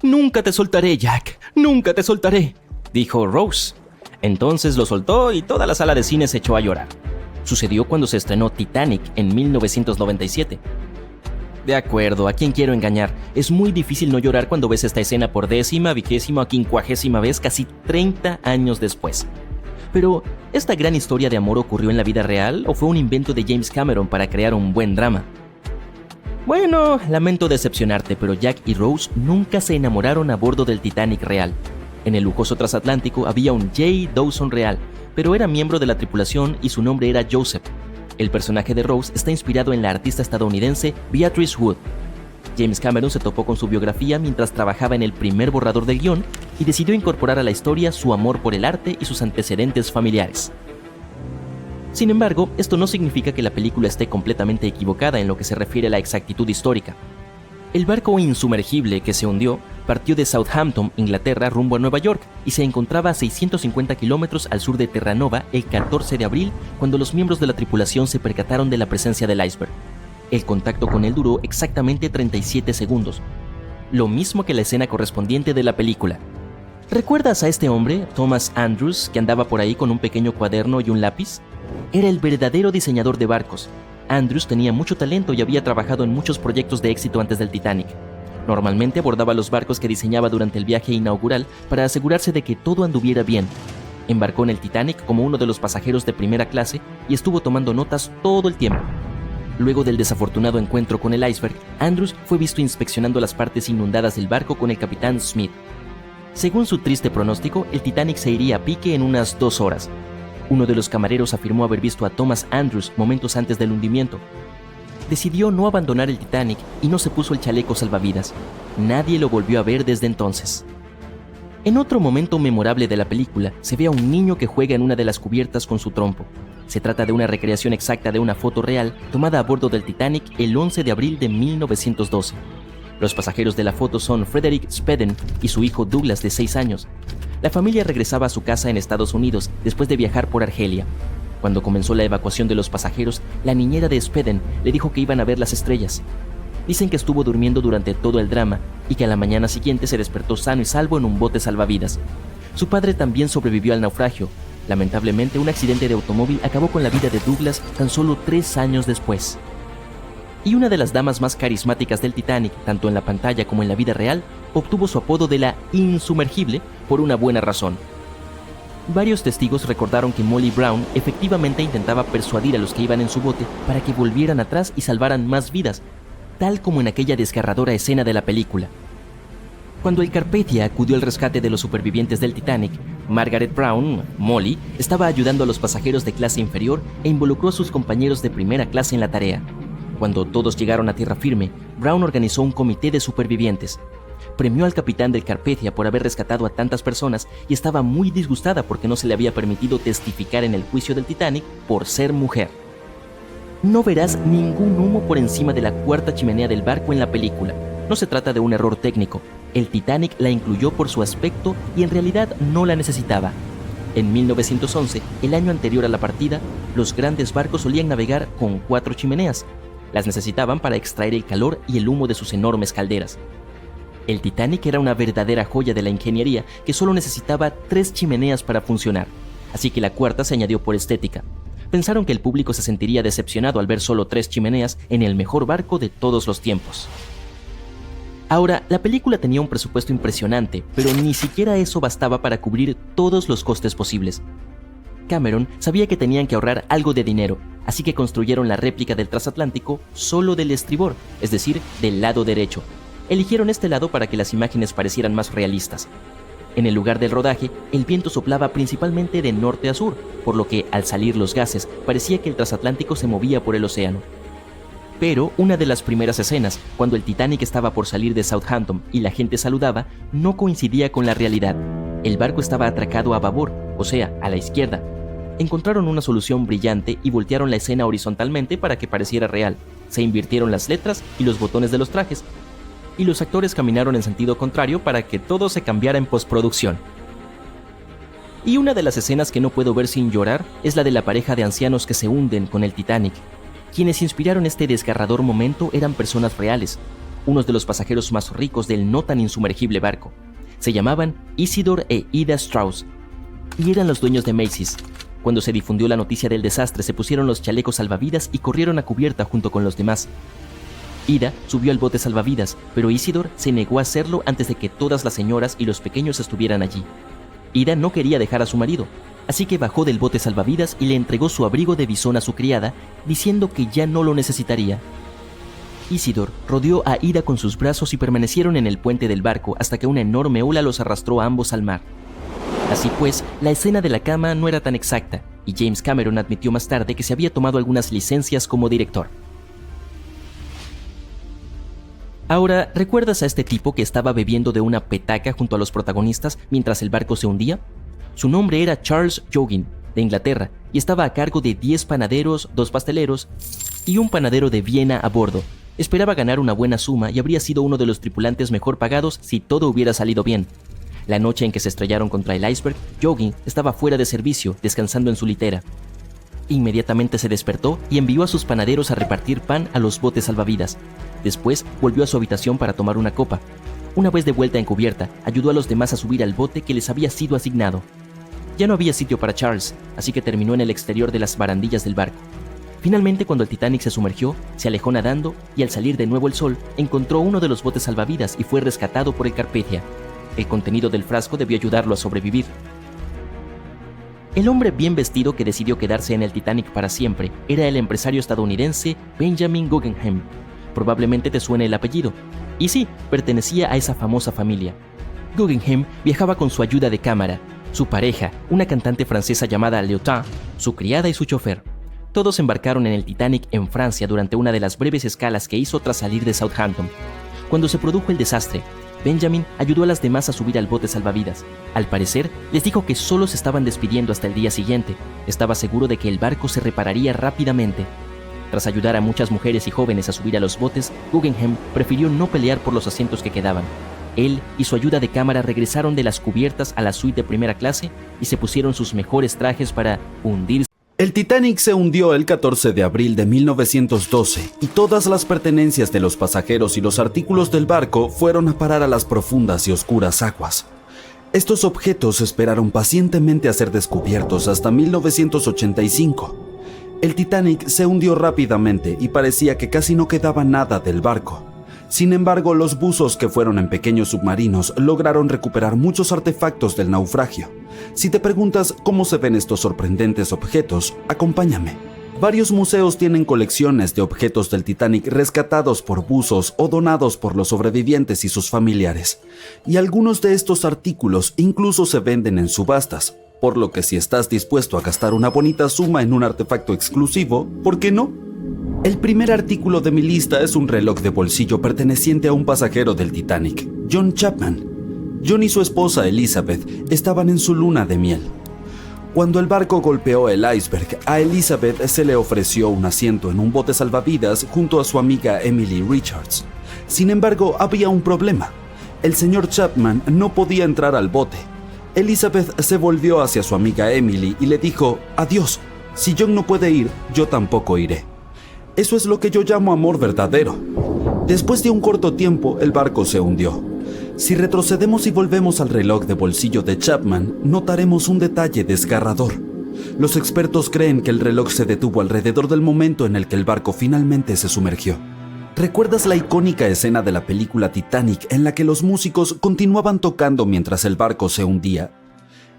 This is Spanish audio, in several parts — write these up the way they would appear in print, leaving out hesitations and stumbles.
«Nunca te soltaré, Jack, nunca te soltaré», dijo Rose. Entonces lo soltó y toda la sala de cine se echó a llorar. Sucedió cuando se estrenó Titanic en 1997. De acuerdo, ¿a quién quiero engañar? Es muy difícil no llorar cuando ves esta escena por 10ª, 20ª o 50ª vez casi 30 años después. Pero, ¿esta gran historia de amor ocurrió en la vida real o fue un invento de James Cameron para crear un buen drama? Bueno, lamento decepcionarte, pero Jack y Rose nunca se enamoraron a bordo del Titanic real. En el lujoso transatlántico había un J. Dawson real, pero era miembro de la tripulación y su nombre era Joseph. El personaje de Rose está inspirado en la artista estadounidense Beatrice Wood. James Cameron se topó con su biografía mientras trabajaba en el primer borrador del guión y decidió incorporar a la historia su amor por el arte y sus antecedentes familiares. Sin embargo, esto no significa que la película esté completamente equivocada en lo que se refiere a la exactitud histórica. El barco insumergible que se hundió partió de Southampton, Inglaterra, rumbo a Nueva York y se encontraba a 650 kilómetros al sur de Terranova el 14 de abril cuando los miembros de la tripulación se percataron de la presencia del iceberg. El contacto con él duró exactamente 37 segundos, lo mismo que la escena correspondiente de la película. ¿Recuerdas a este hombre, Thomas Andrews, que andaba por ahí con un pequeño cuaderno y un lápiz? Era el verdadero diseñador de barcos. Andrews tenía mucho talento y había trabajado en muchos proyectos de éxito antes del Titanic. Normalmente abordaba los barcos que diseñaba durante el viaje inaugural para asegurarse de que todo anduviera bien. Embarcó en el Titanic como uno de los pasajeros de primera clase y estuvo tomando notas todo el tiempo. Luego del desafortunado encuentro con el iceberg, Andrews fue visto inspeccionando las partes inundadas del barco con el capitán Smith. Según su triste pronóstico, el Titanic se iría a pique en unas 2 horas. Uno de los camareros afirmó haber visto a Thomas Andrews momentos antes del hundimiento. Decidió no abandonar el Titanic y no se puso el chaleco salvavidas. Nadie lo volvió a ver desde entonces. En otro momento memorable de la película, se ve a un niño que juega en una de las cubiertas con su trompo. Se trata de una recreación exacta de una foto real tomada a bordo del Titanic el 11 de abril de 1912. Los pasajeros de la foto son Frederick Speden y su hijo Douglas, de 6 años. La familia regresaba a su casa en Estados Unidos después de viajar por Argelia. Cuando comenzó la evacuación de los pasajeros, la niñera de Speden le dijo que iban a ver las estrellas. Dicen que estuvo durmiendo durante todo el drama y que a la mañana siguiente se despertó sano y salvo en un bote salvavidas. Su padre también sobrevivió al naufragio. Lamentablemente, un accidente de automóvil acabó con la vida de Douglas tan solo 3 años después. Y una de las damas más carismáticas del Titanic, tanto en la pantalla como en la vida real, obtuvo su apodo de la insumergible por una buena razón. Varios testigos recordaron que Molly Brown efectivamente intentaba persuadir a los que iban en su bote para que volvieran atrás y salvaran más vidas, tal como en aquella desgarradora escena de la película. Cuando el Carpathia acudió al rescate de los supervivientes del Titanic, Margaret Brown, Molly, estaba ayudando a los pasajeros de clase inferior e involucró a sus compañeros de primera clase en la tarea. Cuando todos llegaron a tierra firme, Brown organizó un comité de supervivientes. Premió al capitán del Carpathia por haber rescatado a tantas personas y estaba muy disgustada porque no se le había permitido testificar en el juicio del Titanic por ser mujer. No verás ningún humo por encima de la 4ª chimenea del barco en la película. No se trata de un error técnico. El Titanic la incluyó por su aspecto y en realidad no la necesitaba. En 1911, el año anterior a la partida, los grandes barcos solían navegar con 4 chimeneas. Las necesitaban para extraer el calor y el humo de sus enormes calderas. El Titanic era una verdadera joya de la ingeniería que solo necesitaba 3 chimeneas para funcionar, así que la 4ª se añadió por estética. Pensaron que el público se sentiría decepcionado al ver solo 3 chimeneas en el mejor barco de todos los tiempos. Ahora, la película tenía un presupuesto impresionante, pero ni siquiera eso bastaba para cubrir todos los costes posibles. Cameron sabía que tenían que ahorrar algo de dinero, así que construyeron la réplica del transatlántico solo del estribor, es decir, del lado derecho. Eligieron este lado para que las imágenes parecieran más realistas. En el lugar del rodaje, el viento soplaba principalmente de norte a sur, por lo que, al salir los gases, parecía que el transatlántico se movía por el océano. Pero una de las primeras escenas, cuando el Titanic estaba por salir de Southampton y la gente saludaba, no coincidía con la realidad. El barco estaba atracado a babor, o sea, a la izquierda. Encontraron una solución brillante y voltearon la escena horizontalmente para que pareciera real. Se invirtieron las letras y los botones de los trajes, y los actores caminaron en sentido contrario para que todo se cambiara en postproducción. Y una de las escenas que no puedo ver sin llorar es la de la pareja de ancianos que se hunden con el Titanic. Quienes inspiraron este desgarrador momento eran personas reales. unos de los pasajeros más ricos del no tan insumergible barco. Se llamaban Isidor e Ida Strauss y eran los dueños de Macy's. Cuando se difundió la noticia del desastre, se pusieron los chalecos salvavidas y corrieron a cubierta junto con los demás. Ida subió al bote salvavidas, pero Isidor se negó a hacerlo antes de que todas las señoras y los pequeños estuvieran allí. Ida no quería dejar a su marido, así que bajó del bote salvavidas y le entregó su abrigo de bisón a su criada, diciendo que ya no lo necesitaría. Isidor rodeó a Ida con sus brazos y permanecieron en el puente del barco hasta que una enorme ola los arrastró a ambos al mar. Así pues, la escena de la cama no era tan exacta, y James Cameron admitió más tarde que se había tomado algunas licencias como director. Ahora, ¿recuerdas a este tipo que estaba bebiendo de una petaca junto a los protagonistas mientras el barco se hundía? Su nombre era Charles Joughin, de Inglaterra, y estaba a cargo de 10 panaderos, 2 pasteleros y un panadero de Viena a bordo. Esperaba ganar una buena suma y habría sido uno de los tripulantes mejor pagados si todo hubiera salido bien. La noche en que se estrellaron contra el iceberg, Joughin estaba fuera de servicio, descansando en su litera. Inmediatamente se despertó y envió a sus panaderos a repartir pan a los botes salvavidas. Después volvió a su habitación para tomar una copa. Una vez de vuelta en cubierta, ayudó a los demás a subir al bote que les había sido asignado. Ya no había sitio para Charles, así que terminó en el exterior de las barandillas del barco. Finalmente, cuando el Titanic se sumergió, se alejó nadando y al salir de nuevo el sol, encontró uno de los botes salvavidas y fue rescatado por el Carpathia. El contenido del frasco debió ayudarlo a sobrevivir. El hombre bien vestido que decidió quedarse en el Titanic para siempre era el empresario estadounidense Benjamin Guggenheim. Probablemente te suene el apellido. Y sí, pertenecía a esa famosa familia. Guggenheim viajaba con su ayuda de cámara, su pareja, una cantante francesa llamada Léotard, su criada y su chofer. Todos embarcaron en el Titanic en Francia durante una de las breves escalas que hizo tras salir de Southampton. Cuando se produjo el desastre, Benjamin ayudó a las demás a subir al bote salvavidas. Al parecer, les dijo que solo se estaban despidiendo hasta el día siguiente. Estaba seguro de que el barco se repararía rápidamente. Tras ayudar a muchas mujeres y jóvenes a subir a los botes, Guggenheim prefirió no pelear por los asientos que quedaban. Él y su ayuda de cámara regresaron de las cubiertas a la suite de primera clase y se pusieron sus mejores trajes para hundirse. El Titanic se hundió el 14 de abril de 1912 y todas las pertenencias de los pasajeros y los artículos del barco fueron a parar a las profundas y oscuras aguas. Estos objetos esperaron pacientemente a ser descubiertos hasta 1985. El Titanic se hundió rápidamente y parecía que casi no quedaba nada del barco. Sin embargo, los buzos que fueron en pequeños submarinos lograron recuperar muchos artefactos del naufragio. Si te preguntas cómo se ven estos sorprendentes objetos, acompáñame. Varios museos tienen colecciones de objetos del Titanic rescatados por buzos o donados por los sobrevivientes y sus familiares. Y algunos de estos artículos incluso se venden en subastas, por lo que si estás dispuesto a gastar una bonita suma en un artefacto exclusivo, ¿por qué no? El primer artículo de mi lista es un reloj de bolsillo perteneciente a un pasajero del Titanic, John Chapman. John y su esposa Elizabeth estaban en su luna de miel. Cuando el barco golpeó el iceberg, a Elizabeth se le ofreció un asiento en un bote salvavidas junto a su amiga Emily Richards. Sin embargo, había un problema. El señor Chapman no podía entrar al bote. Elizabeth se volvió hacia su amiga Emily y le dijo: «Adiós, si John no puede ir, yo tampoco iré». Eso es lo que yo llamo amor verdadero. Después de un corto tiempo, el barco se hundió. Si retrocedemos y volvemos al reloj de bolsillo de Chapman, notaremos un detalle desgarrador. Los expertos creen que el reloj se detuvo alrededor del momento en el que el barco finalmente se sumergió. ¿Recuerdas la icónica escena de la película Titanic en la que los músicos continuaban tocando mientras el barco se hundía?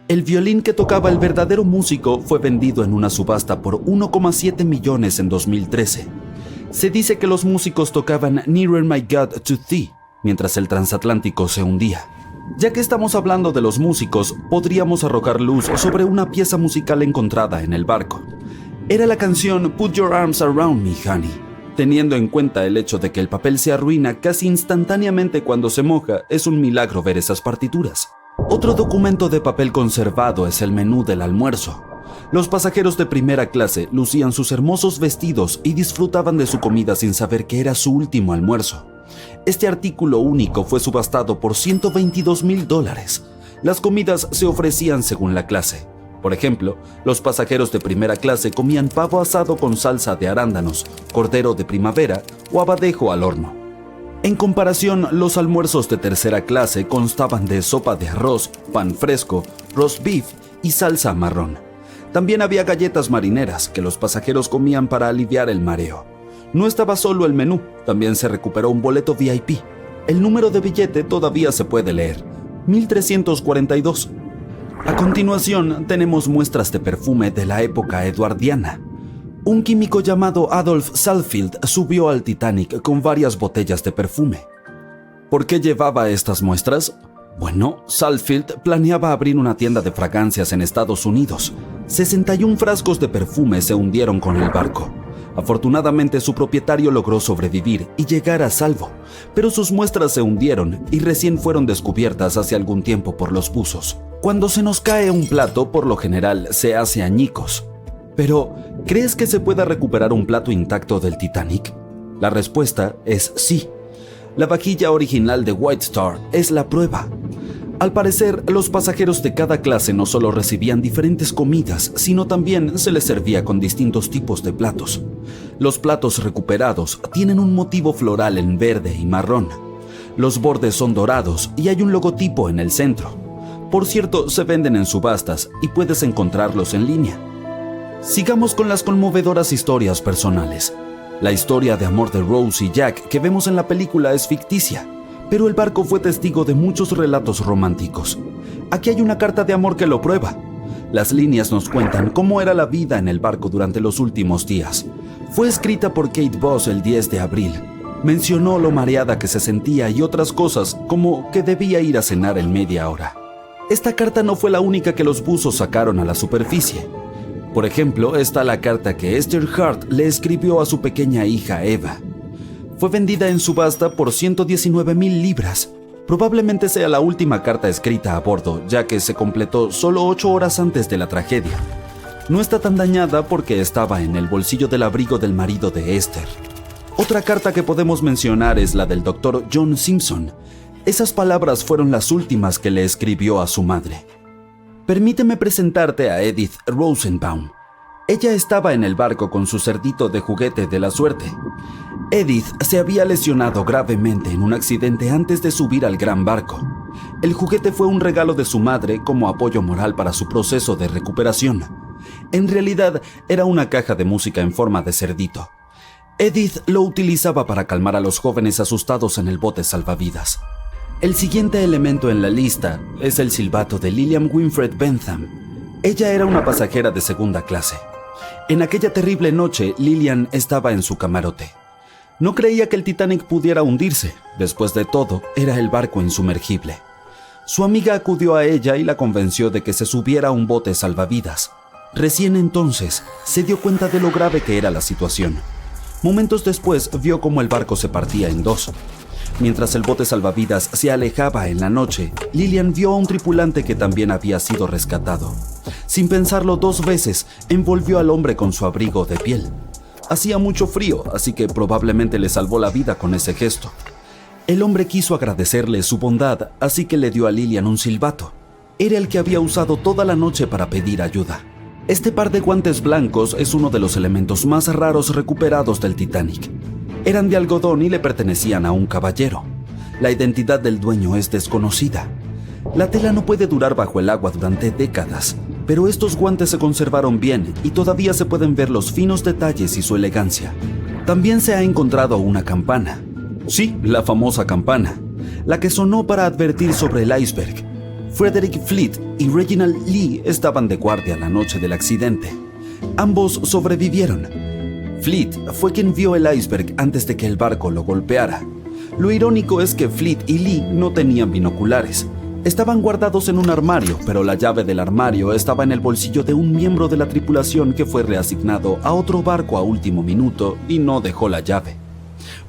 El violín que tocaba el verdadero músico fue vendido en una subasta por 1,7 millones en 2013. Se dice que los músicos tocaban Nearer My God to Thee mientras el transatlántico se hundía. Ya que estamos hablando de los músicos, podríamos arrojar luz sobre una pieza musical encontrada en el barco. Era la canción Put Your Arms Around Me, Honey. Teniendo en cuenta el hecho de que el papel se arruina casi instantáneamente cuando se moja, es un milagro ver esas partituras. Otro documento de papel conservado es el menú del almuerzo. Los pasajeros de primera clase lucían sus hermosos vestidos y disfrutaban de su comida sin saber que era su último almuerzo. Este artículo único fue subastado por $122,000. Las comidas se ofrecían según la clase. Por ejemplo, los pasajeros de primera clase comían pavo asado con salsa de arándanos, cordero de primavera o abadejo al horno. En comparación, los almuerzos de tercera clase constaban de sopa de arroz, pan fresco, roast beef y salsa marrón. También había galletas marineras que los pasajeros comían para aliviar el mareo. No estaba solo el menú, también se recuperó un boleto VIP. El número de billete todavía se puede leer, 1342. A continuación, tenemos muestras de perfume de la época eduardiana. Un químico llamado Adolf Salfield subió al Titanic con varias botellas de perfume. ¿Por qué llevaba estas muestras? Bueno, Salfield planeaba abrir una tienda de fragancias en Estados Unidos. 61 frascos de perfume se hundieron con el barco. Afortunadamente, su propietario logró sobrevivir y llegar a salvo, pero sus muestras se hundieron y recién fueron descubiertas hace algún tiempo por los buzos. Cuando se nos cae un plato, por lo general se hace añicos. Pero, ¿crees que se pueda recuperar un plato intacto del Titanic? La respuesta es sí. La vajilla original de White Star es la prueba. Al parecer, los pasajeros de cada clase no solo recibían diferentes comidas, sino también se les servía con distintos tipos de platos. Los platos recuperados tienen un motivo floral en verde y marrón. Los bordes son dorados y hay un logotipo en el centro. Por cierto, se venden en subastas y puedes encontrarlos en línea. Sigamos con las conmovedoras historias personales. La historia de amor de Rose y Jack que vemos en la película es ficticia, pero el barco fue testigo de muchos relatos románticos. Aquí hay una carta de amor que lo prueba. Las líneas nos cuentan cómo era la vida en el barco durante los últimos días. Fue escrita por Kate Boss el 10 de abril. Mencionó lo mareada que se sentía y otras cosas, como que debía ir a cenar en media hora. Esta carta no fue la única que los buzos sacaron a la superficie. Por ejemplo, está la carta que Esther Hart le escribió a su pequeña hija Eva. Fue vendida en subasta por 119,000 libras. Probablemente sea la última carta escrita a bordo, ya que se completó solo 8 horas antes de la tragedia. No está tan dañada porque estaba en el bolsillo del abrigo del marido de Esther. Otra carta que podemos mencionar es la del Dr. John Simpson. Esas palabras fueron las últimas que le escribió a su madre. Permíteme presentarte a Edith Rosenbaum. Ella estaba en el barco con su cerdito de juguete de la suerte. Edith se había lesionado gravemente en un accidente antes de subir al gran barco. El juguete fue un regalo de su madre como apoyo moral para su proceso de recuperación. En realidad, era una caja de música en forma de cerdito. Edith lo utilizaba para calmar a los jóvenes asustados en el bote salvavidas. El siguiente elemento en la lista es el silbato de Lillian Winfred Bentham. Ella era una pasajera de segunda clase. En aquella terrible noche, Lillian estaba en su camarote. No creía que el Titanic pudiera hundirse. Después de todo, era el barco insumergible. Su amiga acudió a ella y la convenció de que se subiera a un bote salvavidas. Recién entonces, se dio cuenta de lo grave que era la situación. Momentos después, vio cómo el barco se partía en dos. Mientras el bote salvavidas se alejaba en la noche, Lillian vio a un tripulante que también había sido rescatado. Sin pensarlo 2 veces, envolvió al hombre con su abrigo de piel. Hacía mucho frío, así que probablemente le salvó la vida con ese gesto. El hombre quiso agradecerle su bondad, así que le dio a Lillian un silbato. Era el que había usado toda la noche para pedir ayuda. Este par de guantes blancos es uno de los elementos más raros recuperados del Titanic. Eran de algodón y le pertenecían a un caballero. La identidad del dueño es desconocida. La tela no puede durar bajo el agua durante décadas, pero estos guantes se conservaron bien y todavía se pueden ver los finos detalles y su elegancia. También se ha encontrado una campana. Sí, la famosa campana, la que sonó para advertir sobre el iceberg. Frederick Fleet y Reginald Lee estaban de guardia la noche del accidente. Ambos sobrevivieron. Fleet fue quien vio el iceberg antes de que el barco lo golpeara. Lo irónico es que Fleet y Lee no tenían binoculares. Estaban guardados en un armario, pero la llave del armario estaba en el bolsillo de un miembro de la tripulación que fue reasignado a otro barco a último minuto y no dejó la llave.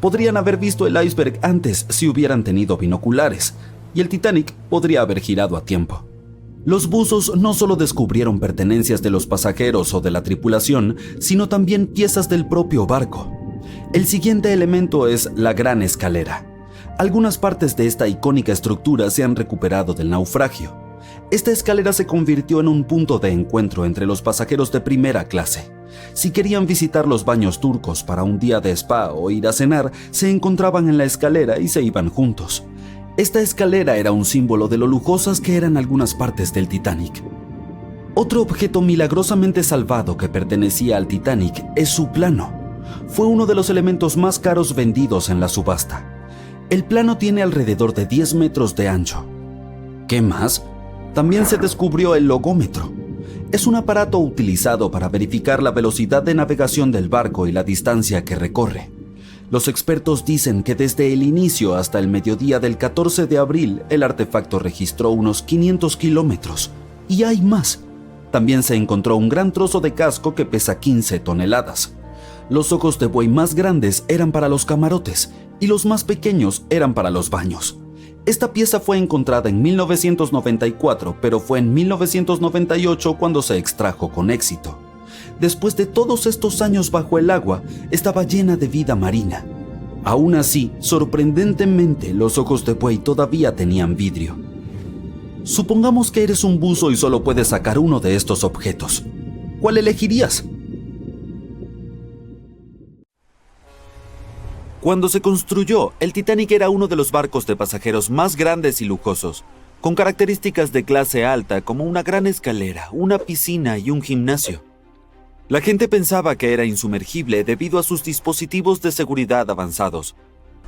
Podrían haber visto el iceberg antes si hubieran tenido binoculares, y el Titanic podría haber girado a tiempo. Los buzos no solo descubrieron pertenencias de los pasajeros o de la tripulación, sino también piezas del propio barco. El siguiente elemento es la Gran Escalera. Algunas partes de esta icónica estructura se han recuperado del naufragio. Esta escalera se convirtió en un punto de encuentro entre los pasajeros de primera clase. Si querían visitar los baños turcos para un día de spa o ir a cenar, se encontraban en la escalera y se iban juntos. Esta escalera era un símbolo de lo lujosas que eran algunas partes del Titanic. Otro objeto milagrosamente salvado que pertenecía al Titanic es su plano. Fue uno de los elementos más caros vendidos en la subasta. El plano tiene alrededor de 10 metros de ancho. ¿Qué más? También se descubrió el logómetro. Es un aparato utilizado para verificar la velocidad de navegación del barco y la distancia que recorre. Los expertos dicen que desde el inicio hasta el mediodía del 14 de abril, el artefacto registró unos 500 kilómetros. Y hay más. También se encontró un gran trozo de casco que pesa 15 toneladas. Los ojos de buey más grandes eran para los camarotes y los más pequeños eran para los baños. Esta pieza fue encontrada en 1994, pero fue en 1998 cuando se extrajo con éxito. Después de todos estos años bajo el agua, estaba llena de vida marina. Aún así, sorprendentemente, los ojos de buey todavía tenían vidrio. Supongamos que eres un buzo y solo puedes sacar uno de estos objetos. ¿Cuál elegirías? Cuando se construyó, el Titanic era uno de los barcos de pasajeros más grandes y lujosos, con características de clase alta como una gran escalera, una piscina y un gimnasio. La gente pensaba que era insumergible debido a sus dispositivos de seguridad avanzados,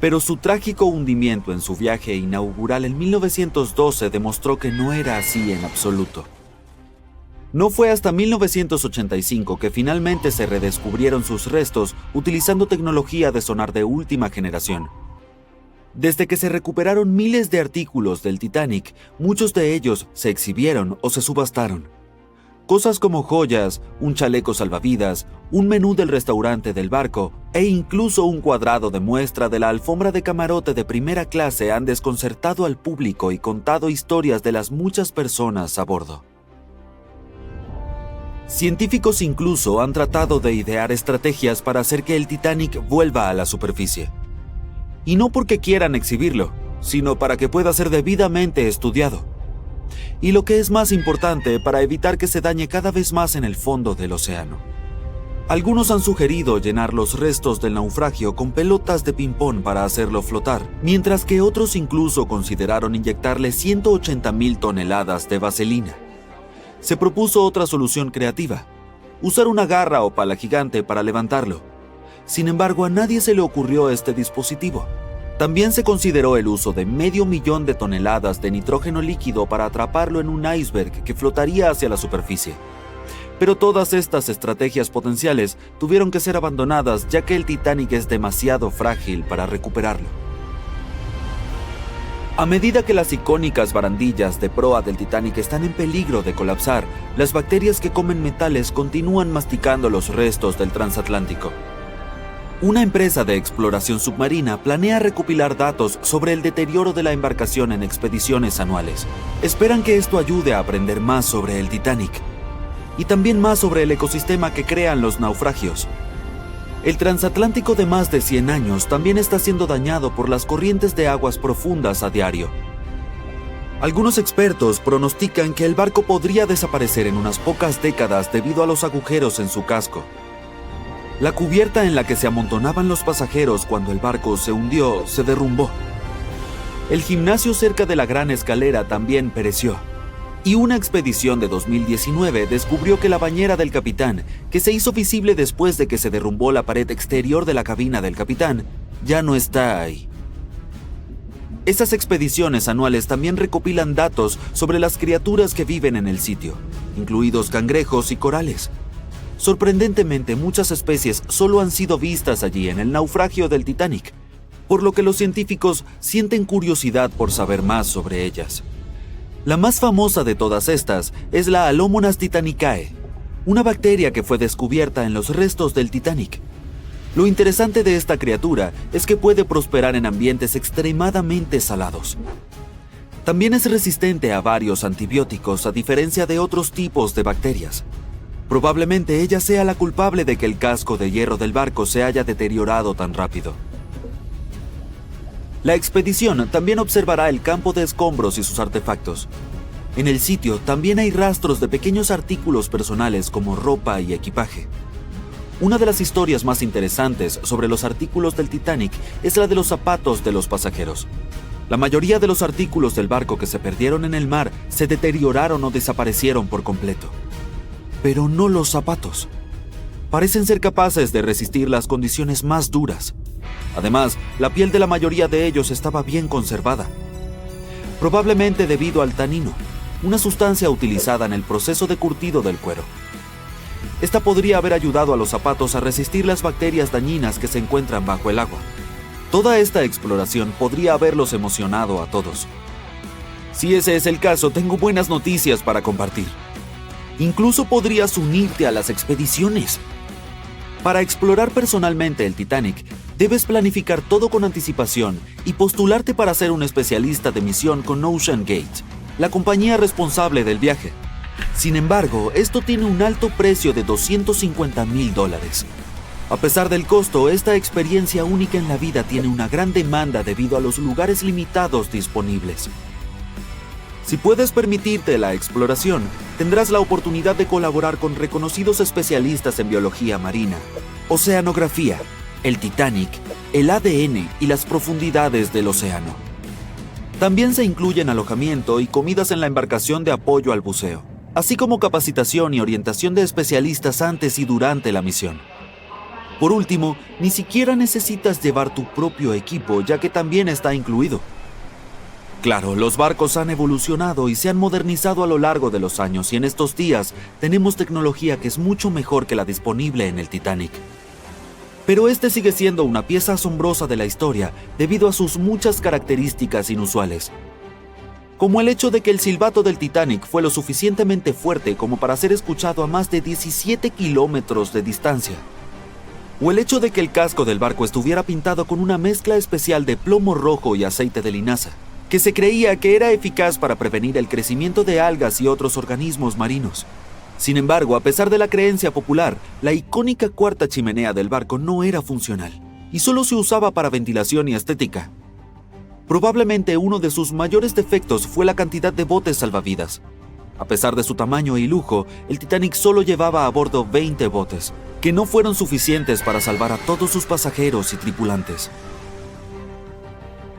pero su trágico hundimiento en su viaje inaugural en 1912 demostró que no era así en absoluto. No fue hasta 1985 que finalmente se redescubrieron sus restos utilizando tecnología de sonar de última generación. Desde que se recuperaron miles de artículos del Titanic, muchos de ellos se exhibieron o se subastaron. Cosas como joyas, un chaleco salvavidas, un menú del restaurante del barco e incluso un cuadrado de muestra de la alfombra de camarote de primera clase han desconcertado al público y contado historias de las muchas personas a bordo. Científicos incluso han tratado de idear estrategias para hacer que el Titanic vuelva a la superficie. Y no porque quieran exhibirlo, sino para que pueda ser debidamente estudiado. Y lo que es más importante, para evitar que se dañe cada vez más en el fondo del océano. Algunos han sugerido llenar los restos del naufragio con pelotas de ping-pong para hacerlo flotar, mientras que otros incluso consideraron inyectarle 180,000 toneladas de vaselina. Se propuso otra solución creativa, usar una garra o pala gigante para levantarlo. Sin embargo, a nadie se le ocurrió este dispositivo. También se consideró el uso de 500,000 de toneladas de nitrógeno líquido para atraparlo en un iceberg que flotaría hacia la superficie. Pero todas estas estrategias potenciales tuvieron que ser abandonadas ya que el Titanic es demasiado frágil para recuperarlo. A medida que las icónicas barandillas de proa del Titanic están en peligro de colapsar, las bacterias que comen metales continúan masticando los restos del transatlántico. Una empresa de exploración submarina planea recopilar datos sobre el deterioro de la embarcación en expediciones anuales. Esperan que esto ayude a aprender más sobre el Titanic y también más sobre el ecosistema que crean los naufragios. El transatlántico de más de 100 años también está siendo dañado por las corrientes de aguas profundas a diario. Algunos expertos pronostican que el barco podría desaparecer en unas pocas décadas debido a los agujeros en su casco. La cubierta en la que se amontonaban los pasajeros cuando el barco se hundió se derrumbó. El gimnasio cerca de la gran escalera también pereció. Y una expedición de 2019 descubrió que la bañera del capitán, que se hizo visible después de que se derrumbó la pared exterior de la cabina del capitán, ya no está ahí. Esas expediciones anuales también recopilan datos sobre las criaturas que viven en el sitio, incluidos cangrejos y corales. Sorprendentemente, muchas especies solo han sido vistas allí en el naufragio del Titanic, por lo que los científicos sienten curiosidad por saber más sobre ellas. La más famosa de todas estas es la Alomonas titanicae, una bacteria que fue descubierta en los restos del Titanic. Lo interesante de esta criatura es que puede prosperar en ambientes extremadamente salados. También es resistente a varios antibióticos, a diferencia de otros tipos de bacterias. Probablemente ella sea la culpable de que el casco de hierro del barco se haya deteriorado tan rápido. La expedición también observará el campo de escombros y sus artefactos. En el sitio también hay rastros de pequeños artículos personales como ropa y equipaje. Una de las historias más interesantes sobre los artículos del Titanic es la de los zapatos de los pasajeros. La mayoría de los artículos del barco que se perdieron en el mar se deterioraron o desaparecieron por completo. Pero no los zapatos. Parecen ser capaces de resistir las condiciones más duras. Además, la piel de la mayoría de ellos estaba bien conservada. Probablemente debido al tanino, una sustancia utilizada en el proceso de curtido del cuero. Esta podría haber ayudado a los zapatos a resistir las bacterias dañinas que se encuentran bajo el agua. Toda esta exploración podría haberlos emocionado a todos. Si ese es el caso, tengo buenas noticias para compartir. Incluso podrías unirte a las expediciones. Para explorar personalmente el Titanic, debes planificar todo con anticipación y postularte para ser un especialista de misión con OceanGate, la compañía responsable del viaje. Sin embargo, esto tiene un alto precio de $250,000. A pesar del costo, esta experiencia única en la vida tiene una gran demanda debido a los lugares limitados disponibles. Si puedes permitirte la exploración, tendrás la oportunidad de colaborar con reconocidos especialistas en biología marina, oceanografía, el Titanic, el ADN y las profundidades del océano. También se incluyen alojamiento y comidas en la embarcación de apoyo al buceo, así como capacitación y orientación de especialistas antes y durante la misión. Por último, ni siquiera necesitas llevar tu propio equipo, ya que también está incluido. Claro, los barcos han evolucionado y se han modernizado a lo largo de los años, y en estos días tenemos tecnología que es mucho mejor que la disponible en el Titanic. Pero este sigue siendo una pieza asombrosa de la historia debido a sus muchas características inusuales. Como el hecho de que el silbato del Titanic fue lo suficientemente fuerte como para ser escuchado a más de 17 kilómetros de distancia. O el hecho de que el casco del barco estuviera pintado con una mezcla especial de plomo rojo y aceite de linaza, que se creía que era eficaz para prevenir el crecimiento de algas y otros organismos marinos. Sin embargo, a pesar de la creencia popular, la icónica cuarta chimenea del barco no era funcional y solo se usaba para ventilación y estética. Probablemente uno de sus mayores defectos fue la cantidad de botes salvavidas. A pesar de su tamaño y lujo, el Titanic solo llevaba a bordo 20 botes, que no fueron suficientes para salvar a todos sus pasajeros y tripulantes.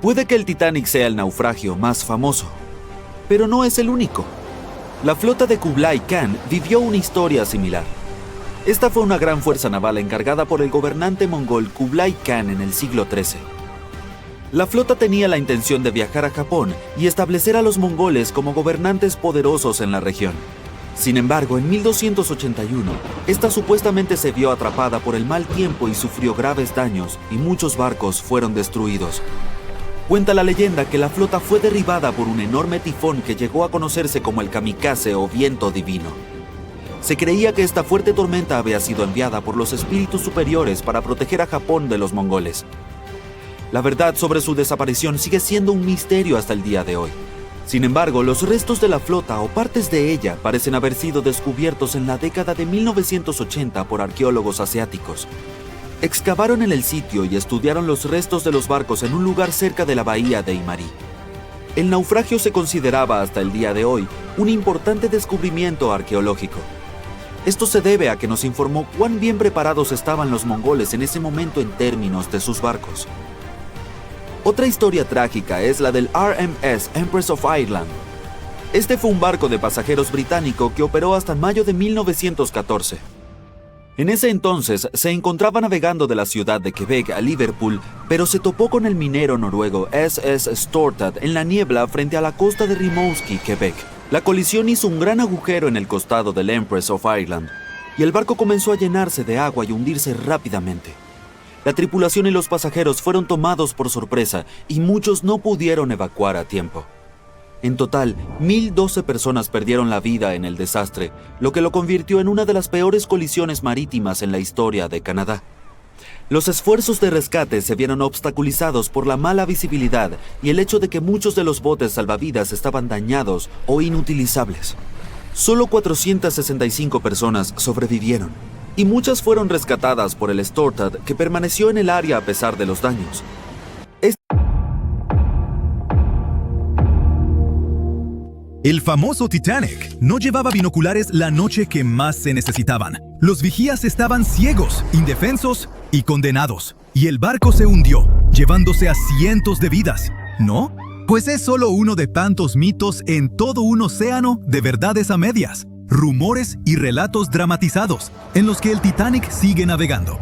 Puede que el Titanic sea el naufragio más famoso, pero no es el único. La flota de Kublai Khan vivió una historia similar. Esta fue una gran fuerza naval encargada por el gobernante mongol Kublai Khan en el siglo XIII. La flota tenía la intención de viajar a Japón y establecer a los mongoles como gobernantes poderosos en la región. Sin embargo, en 1281, esta supuestamente se vio atrapada por el mal tiempo y sufrió graves daños, y muchos barcos fueron destruidos. Cuenta la leyenda que la flota fue derribada por un enorme tifón que llegó a conocerse como el kamikaze o viento divino. Se creía que esta fuerte tormenta había sido enviada por los espíritus superiores para proteger a Japón de los mongoles. La verdad sobre su desaparición sigue siendo un misterio hasta el día de hoy. Sin embargo, los restos de la flota o partes de ella parecen haber sido descubiertos en la década de 1980 por arqueólogos asiáticos. Excavaron en el sitio y estudiaron los restos de los barcos en un lugar cerca de la bahía de Imari. El naufragio se consideraba hasta el día de hoy un importante descubrimiento arqueológico. Esto se debe a que nos informó cuán bien preparados estaban los mongoles en ese momento en términos de sus barcos. Otra historia trágica es la del RMS Empress of Ireland. Este fue un barco de pasajeros británico que operó hasta mayo de 1914. En ese entonces se encontraba navegando de la ciudad de Quebec a Liverpool, pero se topó con el minero noruego SS Stortad en la niebla frente a la costa de Rimouski, Quebec. La colisión hizo un gran agujero en el costado del Empress of Ireland, y el barco comenzó a llenarse de agua y hundirse rápidamente. La tripulación y los pasajeros fueron tomados por sorpresa y muchos no pudieron evacuar a tiempo. En total, 1,012 personas perdieron la vida en el desastre, lo que lo convirtió en una de las peores colisiones marítimas en la historia de Canadá. Los esfuerzos de rescate se vieron obstaculizados por la mala visibilidad y el hecho de que muchos de los botes salvavidas estaban dañados o inutilizables. Solo 465 personas sobrevivieron, y muchas fueron rescatadas por el Stortad, que permaneció en el área a pesar de los daños. El famoso Titanic no llevaba binoculares la noche que más se necesitaban. Los vigías estaban ciegos, indefensos y condenados. Y el barco se hundió, llevándose a cientos de vidas, ¿no? Pues es solo uno de tantos mitos en todo un océano de verdades a medias, rumores y relatos dramatizados en los que el Titanic sigue navegando.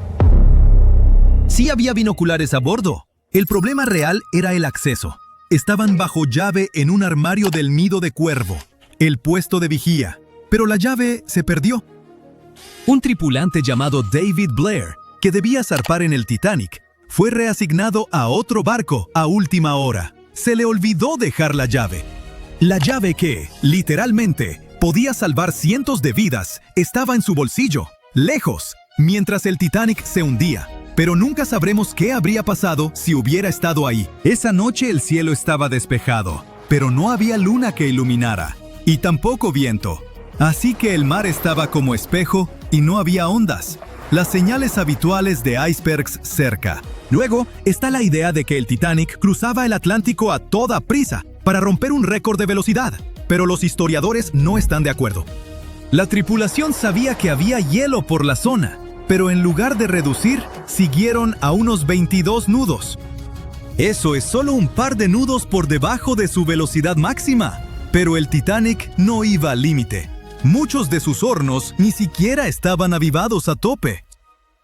Sí había binoculares a bordo. El problema real era el acceso. Estaban bajo llave en un armario del nido de cuervo, el puesto de vigía, pero la llave se perdió. Un tripulante llamado David Blair, que debía zarpar en el Titanic, fue reasignado a otro barco a última hora. Se le olvidó dejar la llave. La llave que, literalmente, podía salvar cientos de vidas, estaba en su bolsillo, lejos, mientras el Titanic se hundía. Pero nunca sabremos qué habría pasado si hubiera estado ahí. Esa noche el cielo estaba despejado, pero no había luna que iluminara, y tampoco viento. Así que el mar estaba como espejo y no había ondas, las señales habituales de icebergs cerca. Luego está la idea de que el Titanic cruzaba el Atlántico a toda prisa para romper un récord de velocidad, pero los historiadores no están de acuerdo. La tripulación sabía que había hielo por la zona, pero en lugar de reducir, siguieron a unos 22 nudos. Eso es solo un par de nudos por debajo de su velocidad máxima, pero el Titanic no iba al límite. Muchos de sus hornos ni siquiera estaban avivados a tope.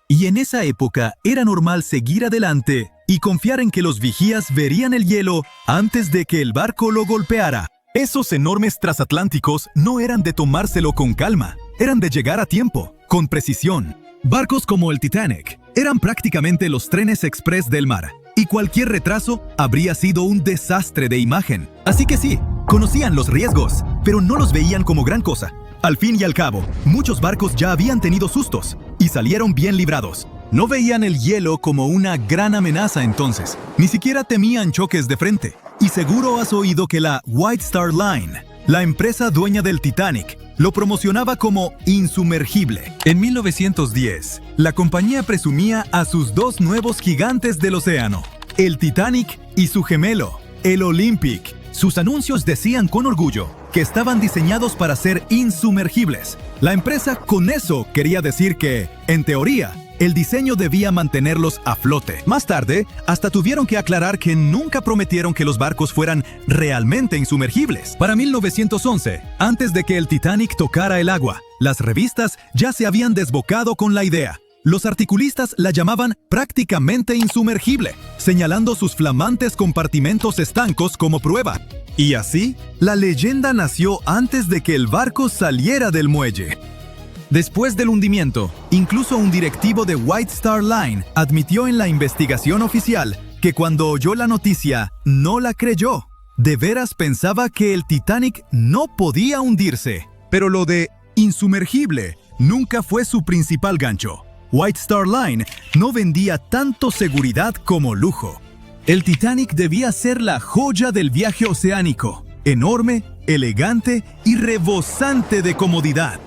Y en esa época era normal seguir adelante y confiar en que los vigías verían el hielo antes de que el barco lo golpeara. Esos enormes transatlánticos no eran de tomárselo con calma, eran de llegar a tiempo, con precisión. Barcos como el Titanic eran prácticamente los trenes express del mar, y cualquier retraso habría sido un desastre de imagen. Así que sí, conocían los riesgos, pero no los veían como gran cosa. Al fin y al cabo, muchos barcos ya habían tenido sustos, y salieron bien librados. No veían el hielo como una gran amenaza entonces, ni siquiera temían choques de frente. Y seguro has oído que la White Star Line, la empresa dueña del Titanic, lo promocionaba como insumergible. En 1910, la compañía presumía a sus dos nuevos gigantes del océano, el Titanic y su gemelo, el Olympic. Sus anuncios decían con orgullo que estaban diseñados para ser insumergibles. La empresa con eso quería decir que, en teoría, el diseño debía mantenerlos a flote. Más tarde, hasta tuvieron que aclarar que nunca prometieron que los barcos fueran realmente insumergibles. Para 1911, antes de que el Titanic tocara el agua, las revistas ya se habían desbocado con la idea. Los articulistas la llamaban prácticamente insumergible, señalando sus flamantes compartimentos estancos como prueba. Y así, la leyenda nació antes de que el barco saliera del muelle. Después del hundimiento, incluso un directivo de White Star Line admitió en la investigación oficial que cuando oyó la noticia no la creyó. De veras pensaba que el Titanic no podía hundirse. Pero lo de insumergible nunca fue su principal gancho. White Star Line no vendía tanto seguridad como lujo. El Titanic debía ser la joya del viaje oceánico, enorme, elegante y rebosante de comodidad.